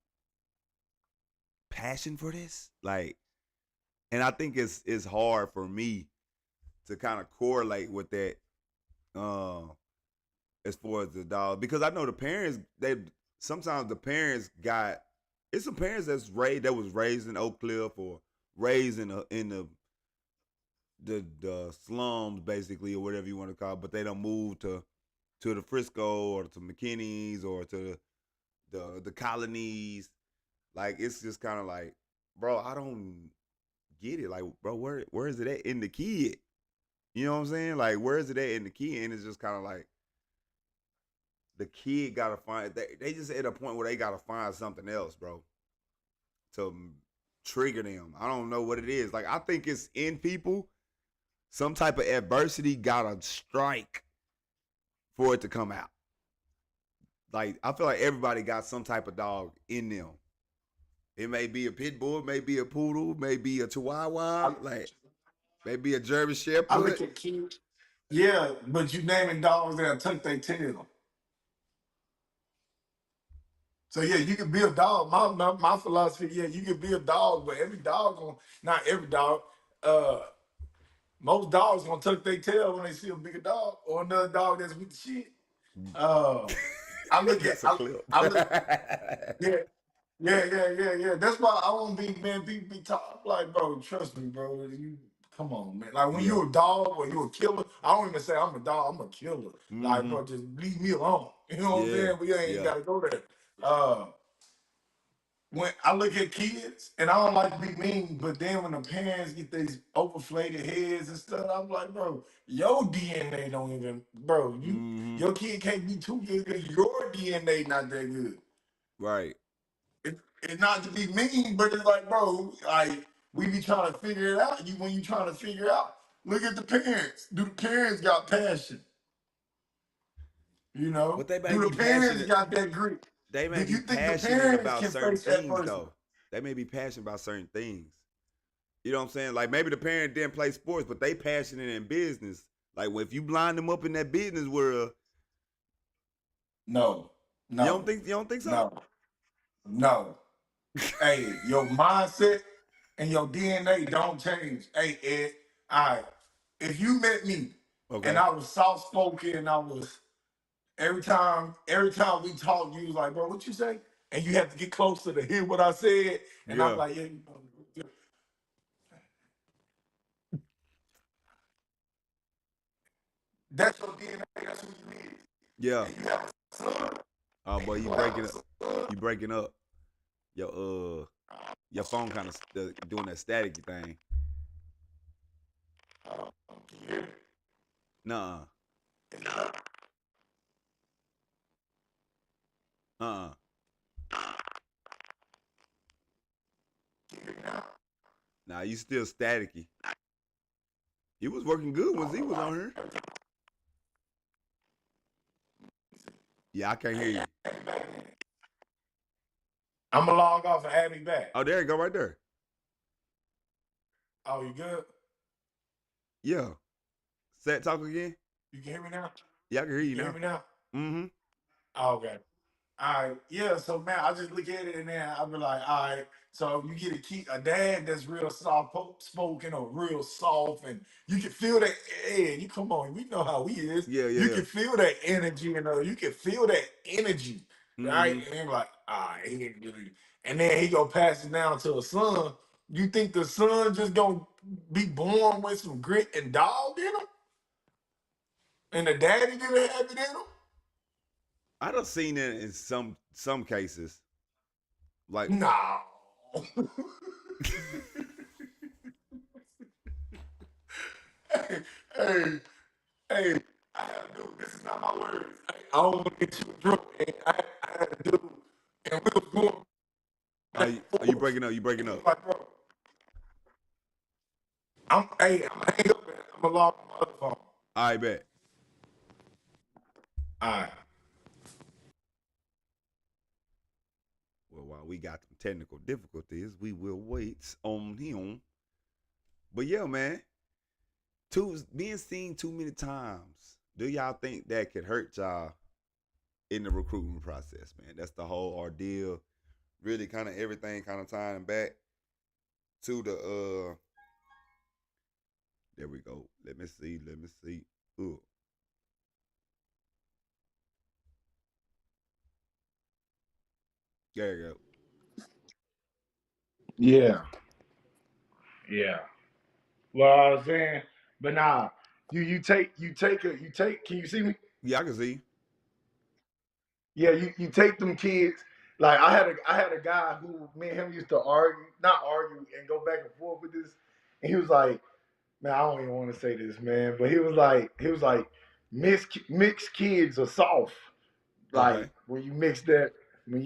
passion for this? Like, and I think it's hard for me to kind of correlate with that. Uh, as far as the dog, because I know the parents they sometimes the parents got it's some parents that was raised in Oak Cliff or raised in the slums basically or whatever you want to call it, but they don't move to the Frisco or to McKinney's or to the colonies. Like it's just kind of like, bro, I don't get it. Like, bro, where is it at in the kid? You know what I'm saying? Like, where is it at in the kid? And it's just kind of like the kid gotta find they just at a point where they gotta find something else, bro, to trigger them. I don't know what it is. Like I think it's in people. Some type of adversity gotta strike for it to come out. Like I feel like everybody got some type of dog in them. It may be a pit bull, it may be a poodle, it may be a chihuahua, I, like maybe a German I shepherd. look at kids. Yeah, but you naming dogs that tuck their tail. So yeah, you can be a dog. My philosophy, yeah, you can be a dog, but every dog not every dog. Uh, most dogs gonna tuck their tail when they see a bigger dog or another dog that's with the shit. Uh, I look at That's a clip. I look yeah. Yeah, yeah, yeah, yeah. That's why I want to be, man. People be talking like, bro. Trust me, bro. You come on, man. Like when Yeah. you a dog or you a killer, I don't even say I'm a dog. I'm a killer. Like, Mm-hmm. bro, just leave me alone. You know what I'm Yeah. saying? We ain't Yeah. gotta go there. Uh, when I look at kids, and I don't like to be mean, but then when the parents get these overinflated heads and stuff, I'm like, bro, your DNA don't even, bro. Mm-hmm. Your kid can't be too good because your DNA not that good. Right. It's not to be mean, but it's like, bro, like we be trying to figure it out. When you trying to figure out, look at the parents. Do the parents got passion? You know, But they may do be the parents passionate. got that grit? They Do may you be think the passionate parents about can certain face that things person? though. They may be passionate about certain things. You know what I'm saying? Like maybe the parent didn't play sports, but they passionate in business. Like if you blind them up in that business world, No, no, you don't think so? no, no. Hey, your mindset and your DNA don't change. Hey, Ed, all right. If you met me and Okay. I was soft spoken and I was every time we talk, you was like, bro, what you say? And you have to get closer to hear what I said. And I'm Yeah. like, yeah, that's your DNA. That's who you is. Yeah. And you have a son. Oh boy, And you you have breaking a up. son. You breaking up. Your phone kind of doing that staticky thing. Can you hear me? Nuh-uh. Uh-uh. Nah, you still staticky. He was working good once he was on here. Yeah, I can't hear you. I'm gonna log off and add me back. Oh, there you go, right there. Oh, you good? Yeah. Say talk again. You can hear me now? Yeah, I can hear you You now. hear me now? Mm-hmm. Oh, okay. All right. Yeah. So man, I just look at it and then I'll be like, all right. So you get a dad that's real soft spoken or real soft, and you can feel that. Hey, you come on, we know how he is. Yeah, You yeah. can feel that energy, you can feel that energy, right? Mm-hmm. And then like, all right, he didn't do it. And then he gonna pass it down to a son. You think the son just gonna be born with some grit and dog in him, and the daddy didn't have it in him? I done seen it in some cases. Like No. hey, hey, hey, I had to do this is not my words. I don't want to get too drunk. I had to do, and we was going are back you, and are you forth. breaking up? You breaking He was up. like, bro, I'm hang up and I'm gonna log on my other phone. I bet. All right. Well, while we got some technical difficulties, we will wait on him. But yeah, man. Being seen too many times. Do y'all think that could hurt y'all in the recruitment process, man? That's the whole ordeal. Really kind of everything kind of tying back to the there we go. Let me see. Ooh. There you go. Yeah. Yeah. Well, I was saying, but nah, you take. Can you see me? Yeah, I can see. Yeah, you take them kids. Like I had a guy who me and him used to argue, not argue, and go back and forth with this. And he was like, man, I don't even want to say this, man, but he was like, mixed kids are soft. Like Okay. when you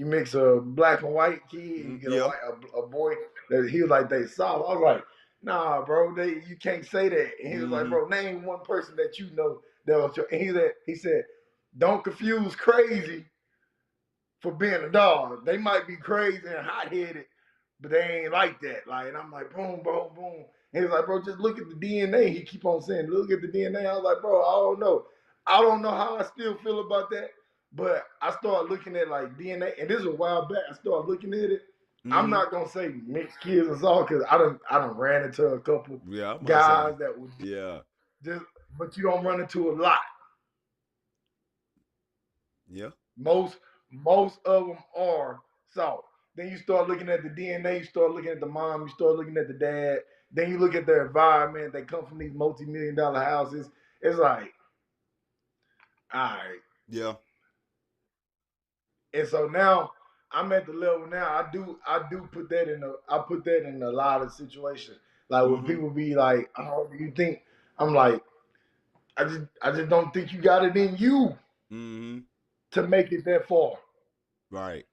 mix a black and white kid and you get Yeah. a boy, that he was like they soft. I was like, nah, bro, you can't say that. And he was like, Mm-hmm. bro, name one person that you know that was your. And he said, don't confuse crazy for being a dog. They might be crazy and hot headed, but they ain't like that. Like, and I'm like, boom, boom, boom. And he's like, bro, just look at the DNA. He keep on saying, look at the DNA. I was like, bro, I don't know. I don't know how I still feel about that. But I started looking at like DNA, and this was a while back. I started looking at it. I'm Mm-hmm. not gonna say mixed kids and all because I done ran into a couple Yeah, I'm about to say. guys that would Yeah. just, but you don't run into a lot. Yeah. Most of them are soft. Then you start looking at the DNA, you start looking at the mom, you start looking at the dad. Then you look at their environment. They come from these multi-million-dollar houses. It's like, all right. Yeah. And so now I'm at the level now. I do put that in a lot of situations. Like when Mm-hmm. people be like, "Oh, do you think?" I'm like, I just don't think you got it in you Mm-hmm. to make it that far. Right.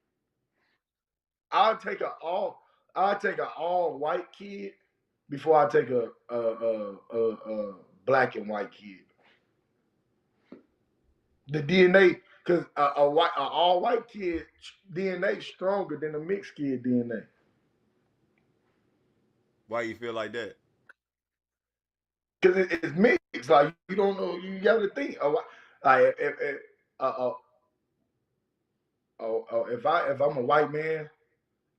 I'll take a all I'll take an all white kid before I take a black and white kid. The DNA, because a all white kid DNA stronger than a mixed kid DNA. Why you feel like that? Because it's mixed. Like you don't know, you got to think. Like uh, if I'm a white man,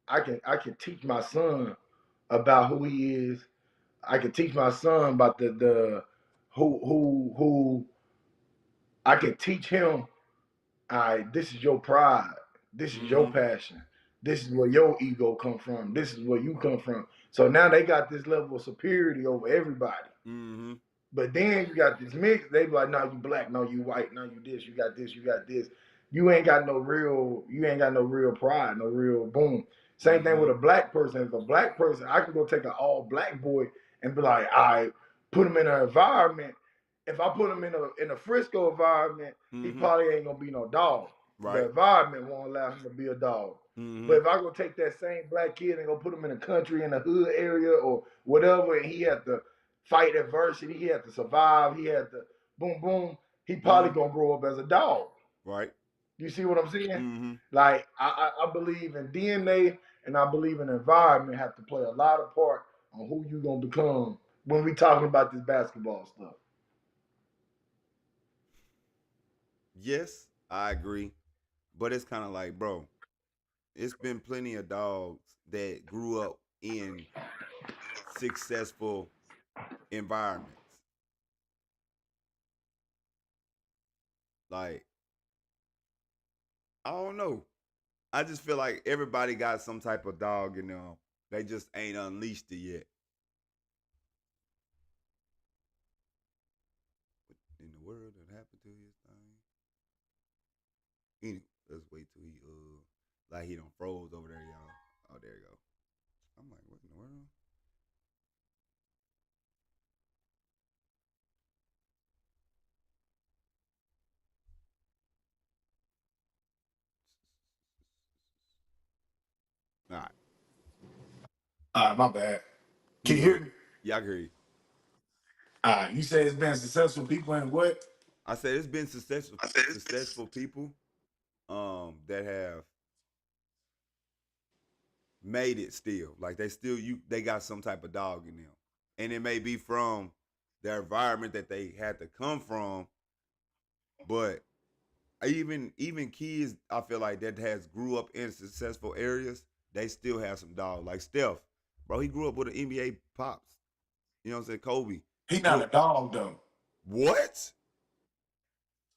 I can teach my son about who he is. I can teach my son about the who I can teach him. All right, this is your pride. This is your Mm-hmm. passion. This is where your ego come from. This is where you come from. So now they got this level of superiority over everybody. Mm-hmm. But then you got this mix. They be like, no, you black, no, you white, no, you this, you got this, you got this. You ain't got no real pride, no real boom. Same thing Mm-hmm. with a black person. If a black person, I can go take an all black boy and be like, all right, put him in an environment. If I put him in a Frisco environment, he Mm-hmm. probably ain't gonna be no dog. Right. The environment won't allow him to be a dog. Mm-hmm. But if I go take that same black kid and go put him in the country, in the hood area or whatever, and he had to fight adversity, he had to survive, he had to boom boom, he probably Mm-hmm. gonna grow up as a dog. Right. You see what I'm saying? Mm-hmm. Like I believe in DNA and I believe in environment have to play a lot of part on who you gonna become when we talking about this basketball stuff. Yes, I agree. But it's kind of like, bro, it's been plenty of dogs that grew up in successful environments. Like, I don't know. I just feel like everybody got some type of dog in them. They just ain't unleashed it yet. What in the world that happened to his thing? Anyway, let's wait till he like he done froze over there, y'all. Oh, there you go. I'm like, what in the world? All right, All right, my bad. you Can you hear good? me? Yeah, I can hear you. All right, you say it's been successful people in what? I said it's been successful people that have made it still. Like they got some type of dog in them. And it may be from their environment that they had to come from, but even kids I feel like that has grew up in successful areas, they still have some dog. Like Steph, bro, he grew up with an NBA pops. You know what I'm saying? Kobe. He Grew not a up, dog though. what?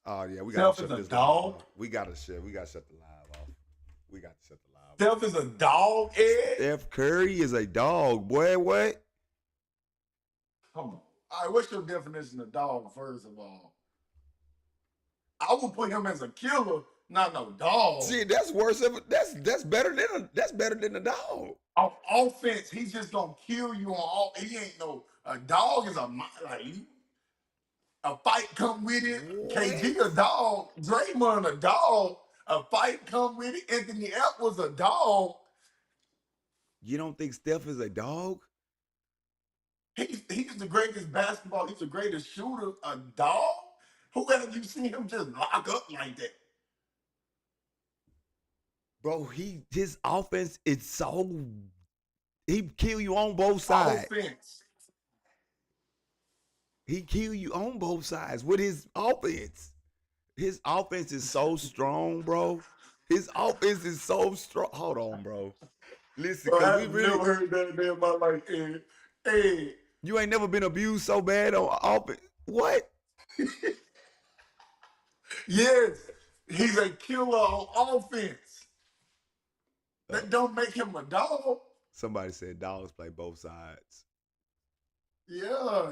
Oh yeah, we gotta Self is shut a this live dog. off. We gotta shut the live off. We got to shut the live off. Self is a dog, Ed. Steph Curry is a dog, boy. What? Come on. All right, what's your definition of dog, first of all? I would put him as a killer, not no dog. See, that's worse. That's better than a dog. On offense, he's just gonna kill you on all. He ain't no a dog is a like a fight come with it. KG What? a dog. Draymond a dog. A fight come with it. Anthony Edwards a dog. You don't think Steph is a dog? He's the greatest basketball. He's the greatest shooter. A dog. Who have you seen him just lock up like that? Bro, his offense is so he kill you on both sides. Offense. He kill you on both sides with his offense. His offense is so strong, bro. His offense is so strong. Hold on, bro. Listen, Bro, cause we I've really never heard that in my life. Hey, you ain't never been abused so bad on offense. What? yes, he's a killer on offense. Uh, That don't make him a dog. somebody said dogs play both sides. Yeah.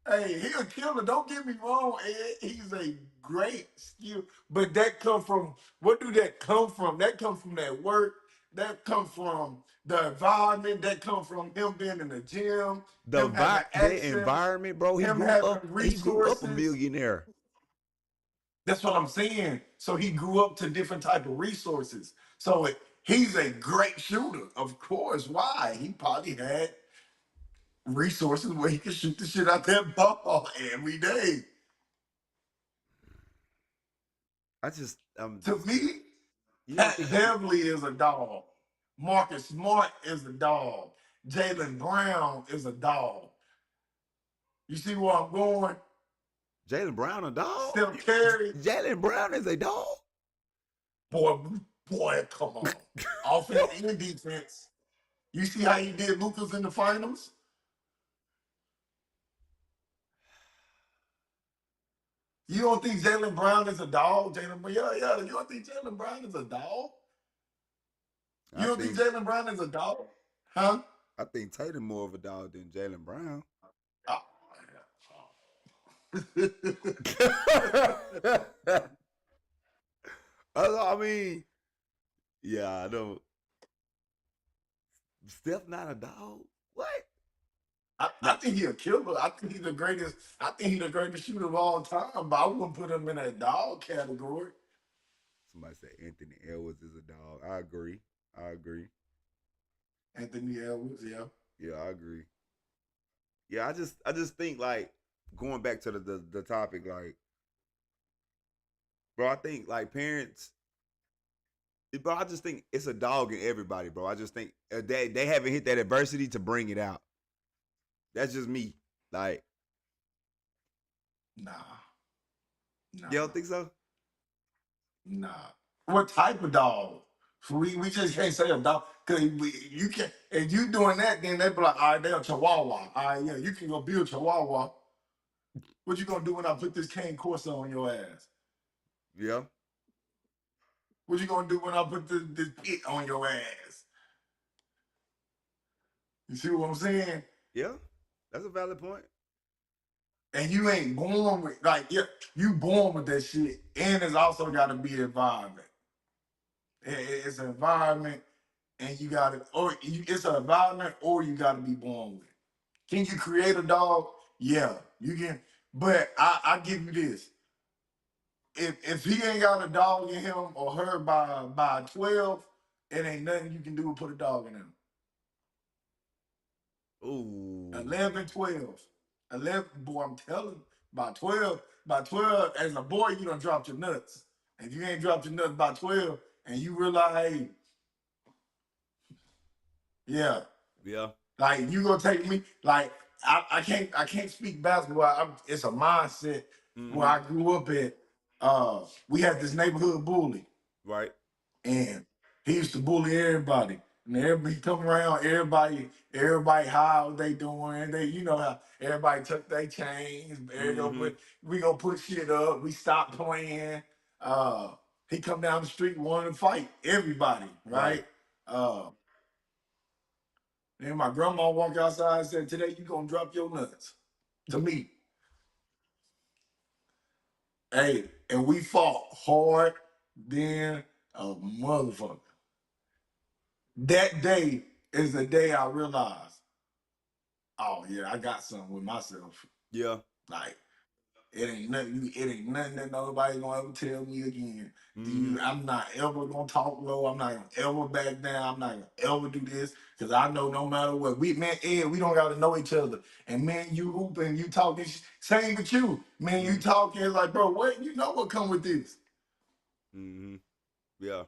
Hey, he a killer. Don't get me wrong, Ed. He's a great skill. But that come from what do that come from? That come from that work. That come from the environment. That come from him being in the gym, him having The access, environment, bro. him having He grew up a resources. millionaire. That's what I'm saying. So he grew up to different type of resources. So he's a great shooter, of course. Why? He probably had resources where he could shoot the shit out that ball every day. I'm To just me, you don't Pat think Beverly is a dog. Marcus Smart is a dog. Jalen Brown is a dog. You see where I'm going? Jalen Brown a dog? Steph Curry, Jalen Brown is a dog? boy, come on. Offense and defense. You see how he did Lucas in the finals? You don't think Jalen Brown is a dog? Yeah. You don't think Jalen Brown is a dog? You I don't think think Jalen Brown is a dog? Huh? I think Tatum more of a dog than Jalen Brown. Oh, I mean, yeah, I know. Steph not a dog? What? I think he's a killer. I think he's the greatest. I think he's the greatest shooter of all time. But I wouldn't put him in that dog category. Somebody said Anthony Edwards is a dog. I agree. Anthony Edwards, yeah. Yeah, I agree. Yeah, I just think like going back to the topic, like, bro, I think like parents, bro, I just think it's a dog in everybody, bro. I just think they haven't hit that adversity to bring it out. That's just me. Like, Nah. you don't think so? Nah. What type of dog? We just can't say a dog because you can't. If you doing that, then they be like, all right, they're a Chihuahua. All right, yeah, you can go be a Chihuahua. What you gonna do when I put this cane Corso on your ass? Yeah. What you gonna do when I put this pit on your ass? You see what I'm saying? Yeah. That's a valid point. And you ain't born with you born with that shit, and it's also got to be environment. It's an environment, and you got to, it's an environment, or you got to be born with it. Can you create a dog? Yeah, you can. But I give you this: if he ain't got a dog in him or her by 12, it ain't nothing you can do to put a dog in him. Ooh. 11, 12. 11, boy, I'm telling you, by 12, as a boy, you done dropped your nuts. If you ain't dropped your nuts by 12, and you realize, hey, yeah, like you gonna take me, like I can't speak basketball. It's a mindset where I grew up at. We had this neighborhood bully, Right. and he used to bully everybody. And everybody come around, everybody how they doing. They, you know how everybody took their chains. We gonna put shit up. We stopped playing. He come down the street wanting to fight everybody, right? Then my grandma walked outside and said, "Today you gonna drop your nuts." To me. Hey, and we fought hard then a motherfucker. That day is the day I realized, oh yeah, I got something with myself. Yeah. Like it ain't nothing that nobody gonna ever tell me again. I'm not ever gonna talk low. I'm not gonna ever back down. I'm not gonna ever do this because I know no matter what we don't gotta know each other. And man, you hooping, you talking, same with you, man. You talking like, bro, what you know what come with this? Yeah.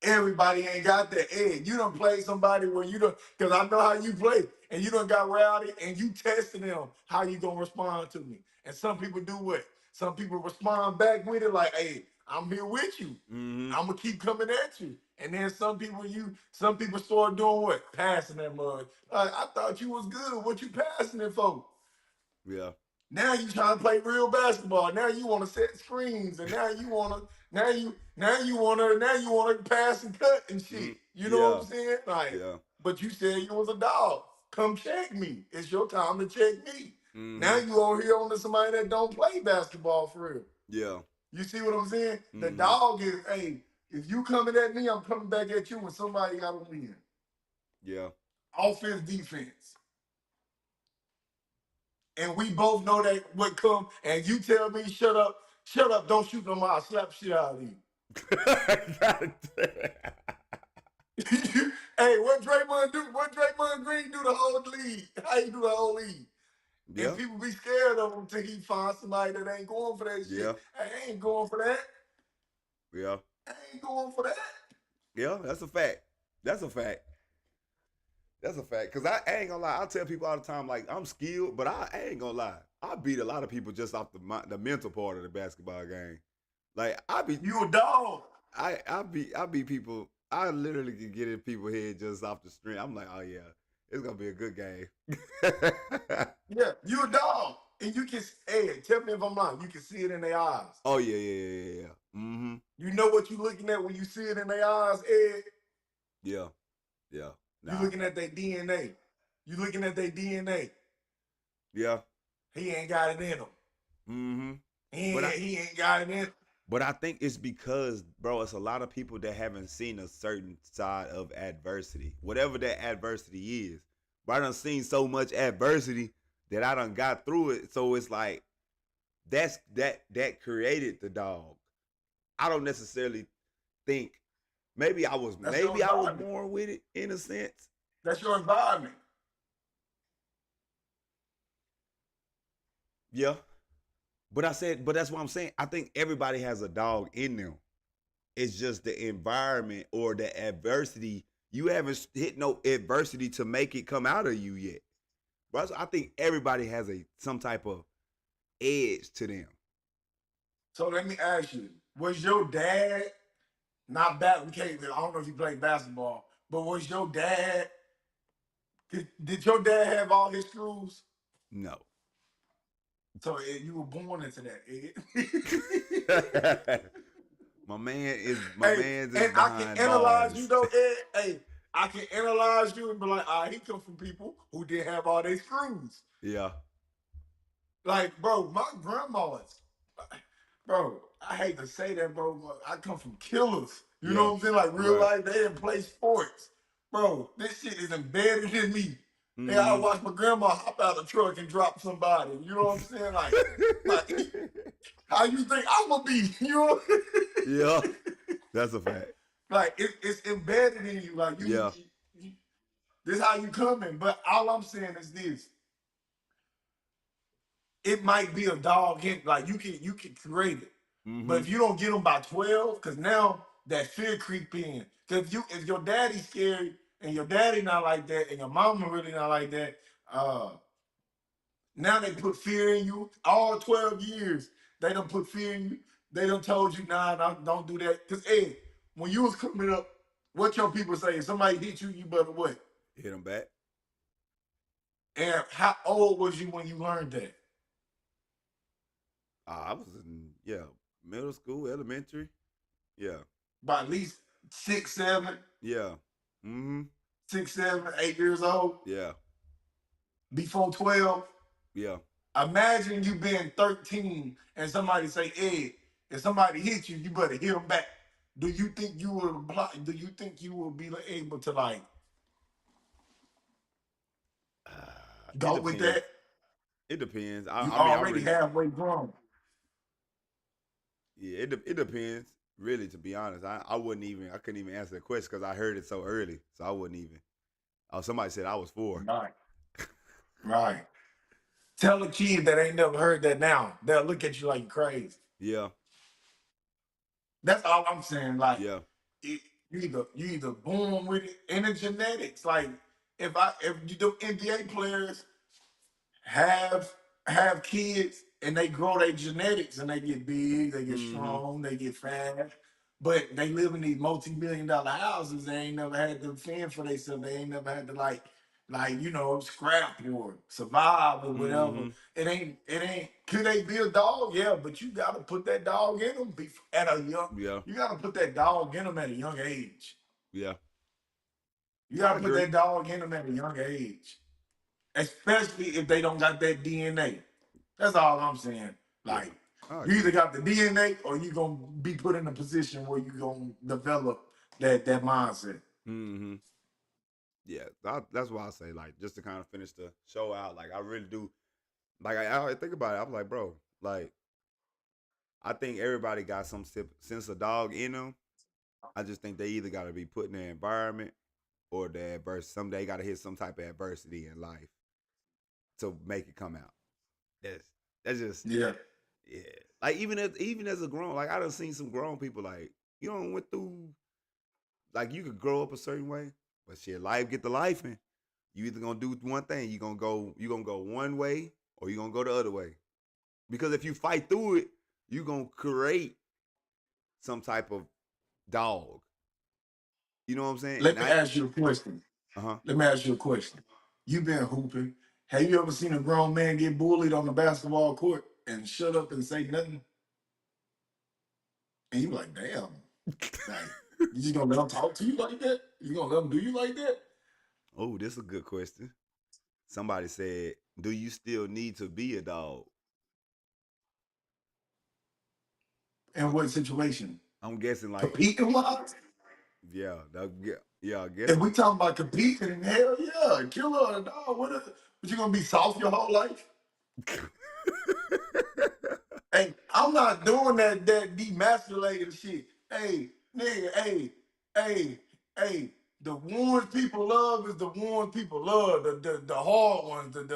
Everybody ain't got that edge. You done play somebody where you done, because I know how you play, and you done got rowdy, and you testing them how you gonna respond to me. And some people do what? Some people respond back with it like, hey, I'm here with you. I'm gonna keep coming at you. And then some people start doing what? Passing that mud. I thought you was good. What you passing it for? Yeah. Now you trying to play real basketball. Now you want to set screens, and now you want to pass and cut and shit. You know what I'm saying? Like, but you said you was a dog. Come check me. It's your time to check me. Now you over here on to somebody that don't play basketball for real. Yeah. You see what I'm saying? The dog is, hey, if you coming at me, I'm coming back at you when somebody got to win. Yeah. Offense, defense. And we both know that what come, and you tell me, shut up, don't shoot no more, I'll slap shit out of you. Hey, what Draymond do? What Draymond Green do the whole league? How he do the whole league? Yeah. And people be scared of him till he find somebody that ain't going for that shit. I ain't going for that. Yeah. I ain't going for that. Yeah, that's a fact. That's a fact. Cause I ain't gonna lie. I tell people all the time, like I'm skilled, but I ain't gonna lie. I beat a lot of people just off the mental part of the basketball game. Like you a dog. I beat people. I literally can get in people's head just off the string. I'm like, oh yeah, it's gonna be a good game. Yeah, you a dog, and you can. Hey, tell me if I'm lying. You can see it in their eyes. Oh yeah. You know what you looking at when you see it in their eyes, Ed? Yeah. Nah. You looking at their DNA. You looking at their DNA. Yeah. He ain't got it in him. He ain't got it in. But I think it's because, bro, it's a lot of people that haven't seen a certain side of adversity, whatever that adversity is. But I done seen so much adversity that I done got through it. So it's like that created the dog. I don't necessarily think maybe I was That's your environment. born with it in a sense. That's your environment. Yeah. But but that's what I'm saying. I think everybody has a dog in them. It's just the environment or the adversity. You haven't hit no adversity to make it come out of you yet. But I think everybody has some type of edge to them. So let me ask you: was your dad not bad? I don't know if you played basketball, but was your dad? Did your dad have all his screws? No. So you were born into that. my man's is And I can behind analyze you bars. though, Ed. Hey, I can analyze you and be like, he come from people who didn't have all their screws. Yeah. Like, bro, my grandma's, bro, I hate to say that, bro, but I come from killers. You know Yeah. what I'm saying? Like real Right. life, they didn't play sports. Bro, this shit is embedded in me. And I Mm-hmm. watch my grandma hop out of the truck and drop somebody. You know what I'm saying? Like how you think I'm gonna be? You know? Yeah. That's a fact. Like it's embedded in you. Like Yeah. this how you coming. But all I'm saying is this: it might be a dog hint. Like you can create it, but Mm-hmm. if you don't get them by 12, because now that fear creep in. Because if your daddy's scary and your daddy not like that and your mama really not like that, now they put fear in you. All 12 years they don't put fear in you. They done told you, nah, don't do that. Because hey, when you was coming up, what your people say? If somebody hit you, you better what? Hit him back. And how old was you when you learned that? I was in middle school, elementary. Yeah. By at least 6, 7, Yeah. Mm-hmm. 6, 7, 8 years old. Yeah. Before 12. Yeah. Imagine you being 13 and somebody say, Ed, if somebody hit you, you better hit them back. Do you think you would apply? Do you think you will be able to like It go with depends. that? It depends. You I mean, I already really, halfway grown. yeah. It depends. Really, to be honest, I couldn't even answer the question because I heard it so early, so I wouldn't even. Oh, somebody said I was 4. Right, right. Tell a kid that ain't never heard that now. They'll look at you like you crazy. Yeah. That's all I'm saying. Like, Yeah. you either born with it and the genetics. Like, if you do NBA players have kids and they grow their genetics and they get big, they get Mm-hmm. strong, they get fast, but they live in these multi-million-dollar houses. They ain't never had to fend for themselves. They ain't never had to scrap or survive or whatever. Mm-hmm. It ain't. Could they be a dog? Yeah, but you gotta put that dog in them at a young. Yeah. You gotta put that dog in them at a young age. Yeah. You I gotta put agree. that dog in them at a young age, especially if they don't got that DNA. That's all I'm saying. Yeah. Like, I you either agree. got the DNA or you gonna be put in a position where you gonna develop that mindset. Mm-hmm. Yeah. That's why I say, like, just to kind of finish the show out, like, I really do. Like, I think about it. I'm like, bro, like, I think everybody got some sense of dog in them. I just think they either got to be put in the environment or the adversity. Someday got to hit some type of adversity in life to make it come out. That's just Yeah. yeah. Like even as a grown, like I done seen some grown people like you know went through like you could grow up a certain way, but shit, life get the life in. You either gonna do one thing, you gonna go one way or you gonna go the other way. Because if you fight through it, you gonna create some type of dog. You know what I'm saying? And Let me I ask you a question. uh-huh. Let me ask you a question. You been hooping. Have you ever seen a grown man get bullied on the basketball court and shut up and say nothing? And you like, damn, like, you just gonna let them talk to you like that? You gonna let them do you like that? Oh, this is a good question. Somebody said, "Do you still need to be a dog?" In I, what situation? I'm guessing like, Competing wise? yeah, I guess If we so. talking about competing, hell yeah, killer or dog. But you gonna be soft your whole life? Hey, I'm not doing that demasculating shit. Hey, nigga, hey, the ones people love is the ones people love. The hard ones, and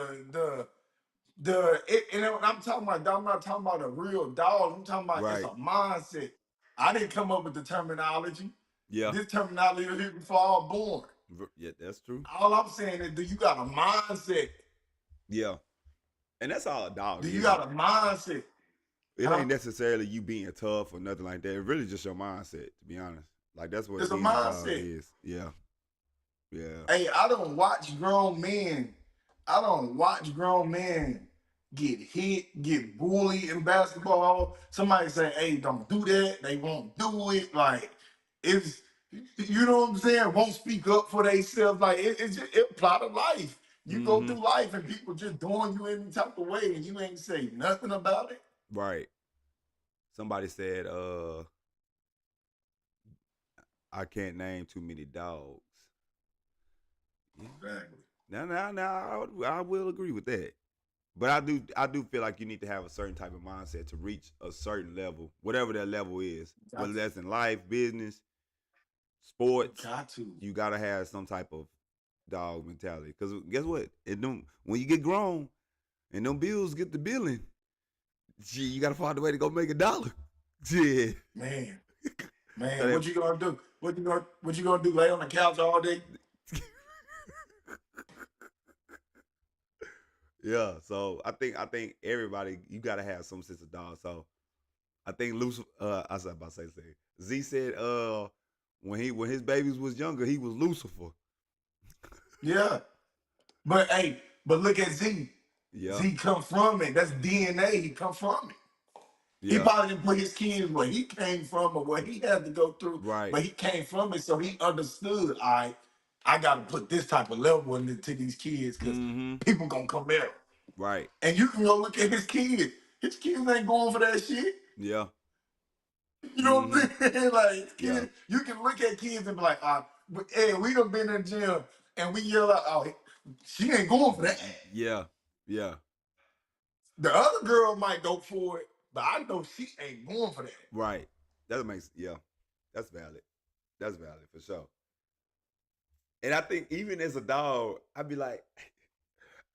I'm talking about, I'm not talking about a real dog. I'm talking about it's a Right. mindset. I didn't come up with the terminology. Yeah. This terminology was here before I was born. Yeah, that's true. All I'm saying is, do you got a mindset? Yeah. And that's all a dog Do you is. got a mindset? It Huh? ain't necessarily you being tough or nothing like that. It's really just your mindset, to be honest. Like that's what It's a being a dog mindset. is. Yeah. Yeah. Hey, I don't watch grown men. I don't watch grown men get hit, get bullied in basketball. Somebody say, "Hey, don't do that." They won't do it. Like it's, you know what I'm saying? Won't speak up for themselves. Like it's just it apply to life. You go Mm-hmm. through life and people just doing you any type of way, and you ain't say nothing about it. Right. Somebody said, I can't name too many dogs. Yeah. Exactly. Now, I will agree with that. But I do feel like you need to have a certain type of mindset to reach a certain level, whatever that level is. Got Whether to. that's in life, business, You sports, got to. you gotta have some type of dog mentality. Because guess what? When you get grown and them bills get the billing, gee, you gotta find a way to go make $1. Yeah. Man, So what you gonna do? What you gonna do? Lay on the couch all day? yeah. So I think everybody you gotta have some sense of dog. So I think Lucifer. I was about to say something. Z said when his babies was younger he was Lucifer. Yeah. But look at Z. Yeah. Z come from it. That's DNA. He come from it. He Yeah. probably didn't put his kids where he came from or what he had to go through, Right. but he came from it, so he understood. All right, I got to put this type of level into these kids because Mm-hmm. people gonna come there. Right. And you can go look at his kids. His kids ain't going for that shit. Yeah. You know Mm-hmm. what I'm saying? Like, Yeah. kids, you can look at kids and be like, hey, we done been in the gym and we yell out, oh, she ain't going for that. Yeah. Yeah. The other girl might go for it, but I know she ain't going for that. Right. That makes yeah. That's valid. That's valid for sure. And I think even as a dog, I'd be like,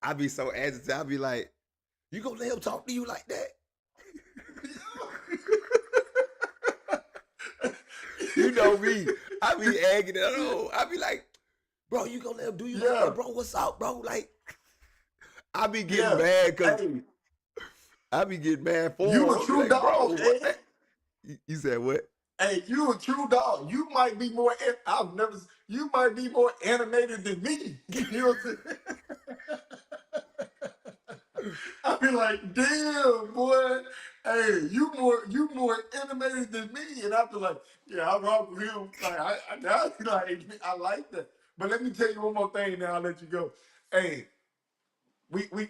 I'd be so agitated. I'd be like, you gonna let him talk to you like that? You know me. I be egging it on. I be like, bro, you gonna let him do you like Yeah, that, bro? What's up, bro? Like, I be getting yeah. mad because Hey, I be getting mad for you him. a I be true like, bro, dog, what? Ed. You said what? Hey, you a true dog. You might be more. I've never. You might be more animated than me. You know what I'm saying? I be like, damn, boy. Hey, you more animated than me, and I be like, yeah, I rock with him. Like, I like that. But let me tell you one more thing. Now I'll let you go. Hey,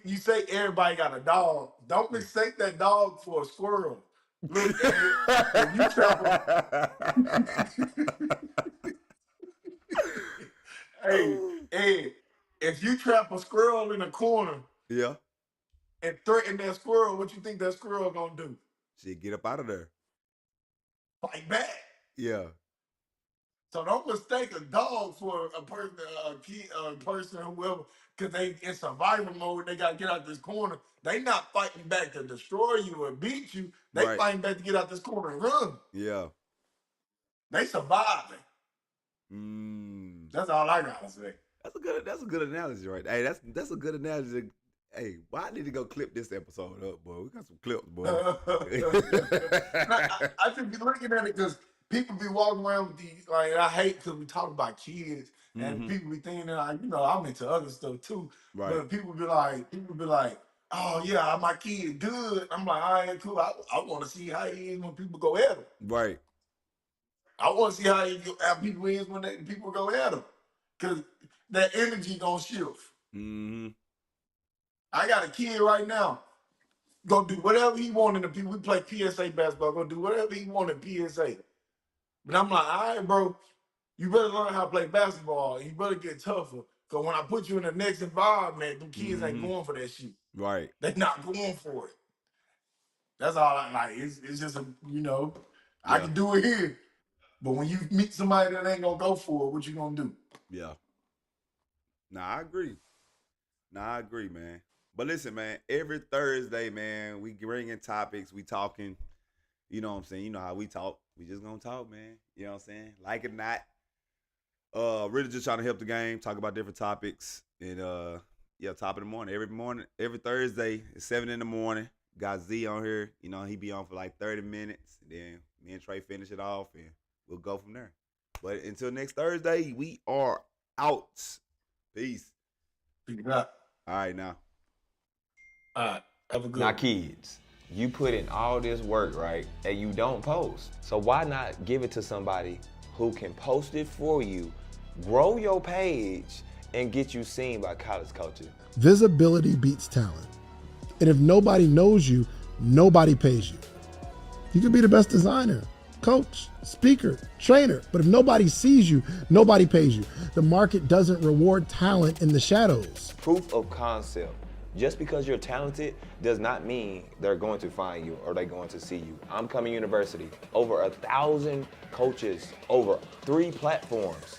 you say everybody got a dog. Don't mistake that dog for a squirrel. Look, Ed, if you trap a hey, Ed, if you trap a squirrel in a corner Yeah. and threaten that squirrel, what you think that squirrel gonna do? Shit, get up out of there. Fight back. Yeah. So don't mistake a dog for a person, a person, whoever, because they in survival mode. They gotta get out this corner. They not fighting back to destroy you or beat you. They Right. fighting back to get out this corner and run. Yeah. They surviving. Mm. That's all I gotta say. That's a good analogy, right? Hey, that's a good analogy. Hey, why I need to go clip this episode up, boy? We got some clips, boy. No, I just be looking at it because people be walking around with these, like, I hate because we talk about kids and Mm-hmm. people be thinking, like, I'm into other stuff too. Right. But people be like, oh yeah, my kid good. I'm like, all right, cool. I want to see how he is when people go at him. Right. I want to see how people is when people go at him. Because that energy gonna shift. Mm-hmm. I got a kid right now. Gonna do whatever he want in the we play PSA basketball. Gonna do whatever he want in PSA. But I'm like, all right, bro, you better learn how to play basketball. You better get tougher. Cause when I put you in the next environment, them kids ain't Mm-hmm. going for that shit. Right. They not going for it. That's all I like. It's just I Yeah. can do it here. But when you meet somebody that ain't gonna go for it, what you gonna do? Yeah. Nah, I agree. Nah, I agree, man. But listen, man, every Thursday, man, we bringing topics, we talking. You know what I'm saying? You know how we talk. We just gonna talk, man. You know what I'm saying? Like it or not. Really just trying to help the game, talk about different topics. And yeah, top of the morning, every Thursday, it's 7 in the morning. Got Z on here. You know, he be on for like 30 minutes. And then me and Trey finish it off and we'll go from there. But until next Thursday, we are out. Peace. Pick it up. All right now. All right. Have a good Now, one. kids, you put in all this work, right, and you don't post. So why not give it to somebody who can post it for you, grow your page, and get you seen by college coaches? Visibility beats talent. And if nobody knows you, nobody pays you. You could be the best designer, coach, speaker, trainer, but if nobody sees you, nobody pays you. The market doesn't reward talent in the shadows. Proof of concept. Just because you're talented does not mean they're going to find you or they're going to see you. IMCOMING University, over 1,000 coaches, over 3 platforms.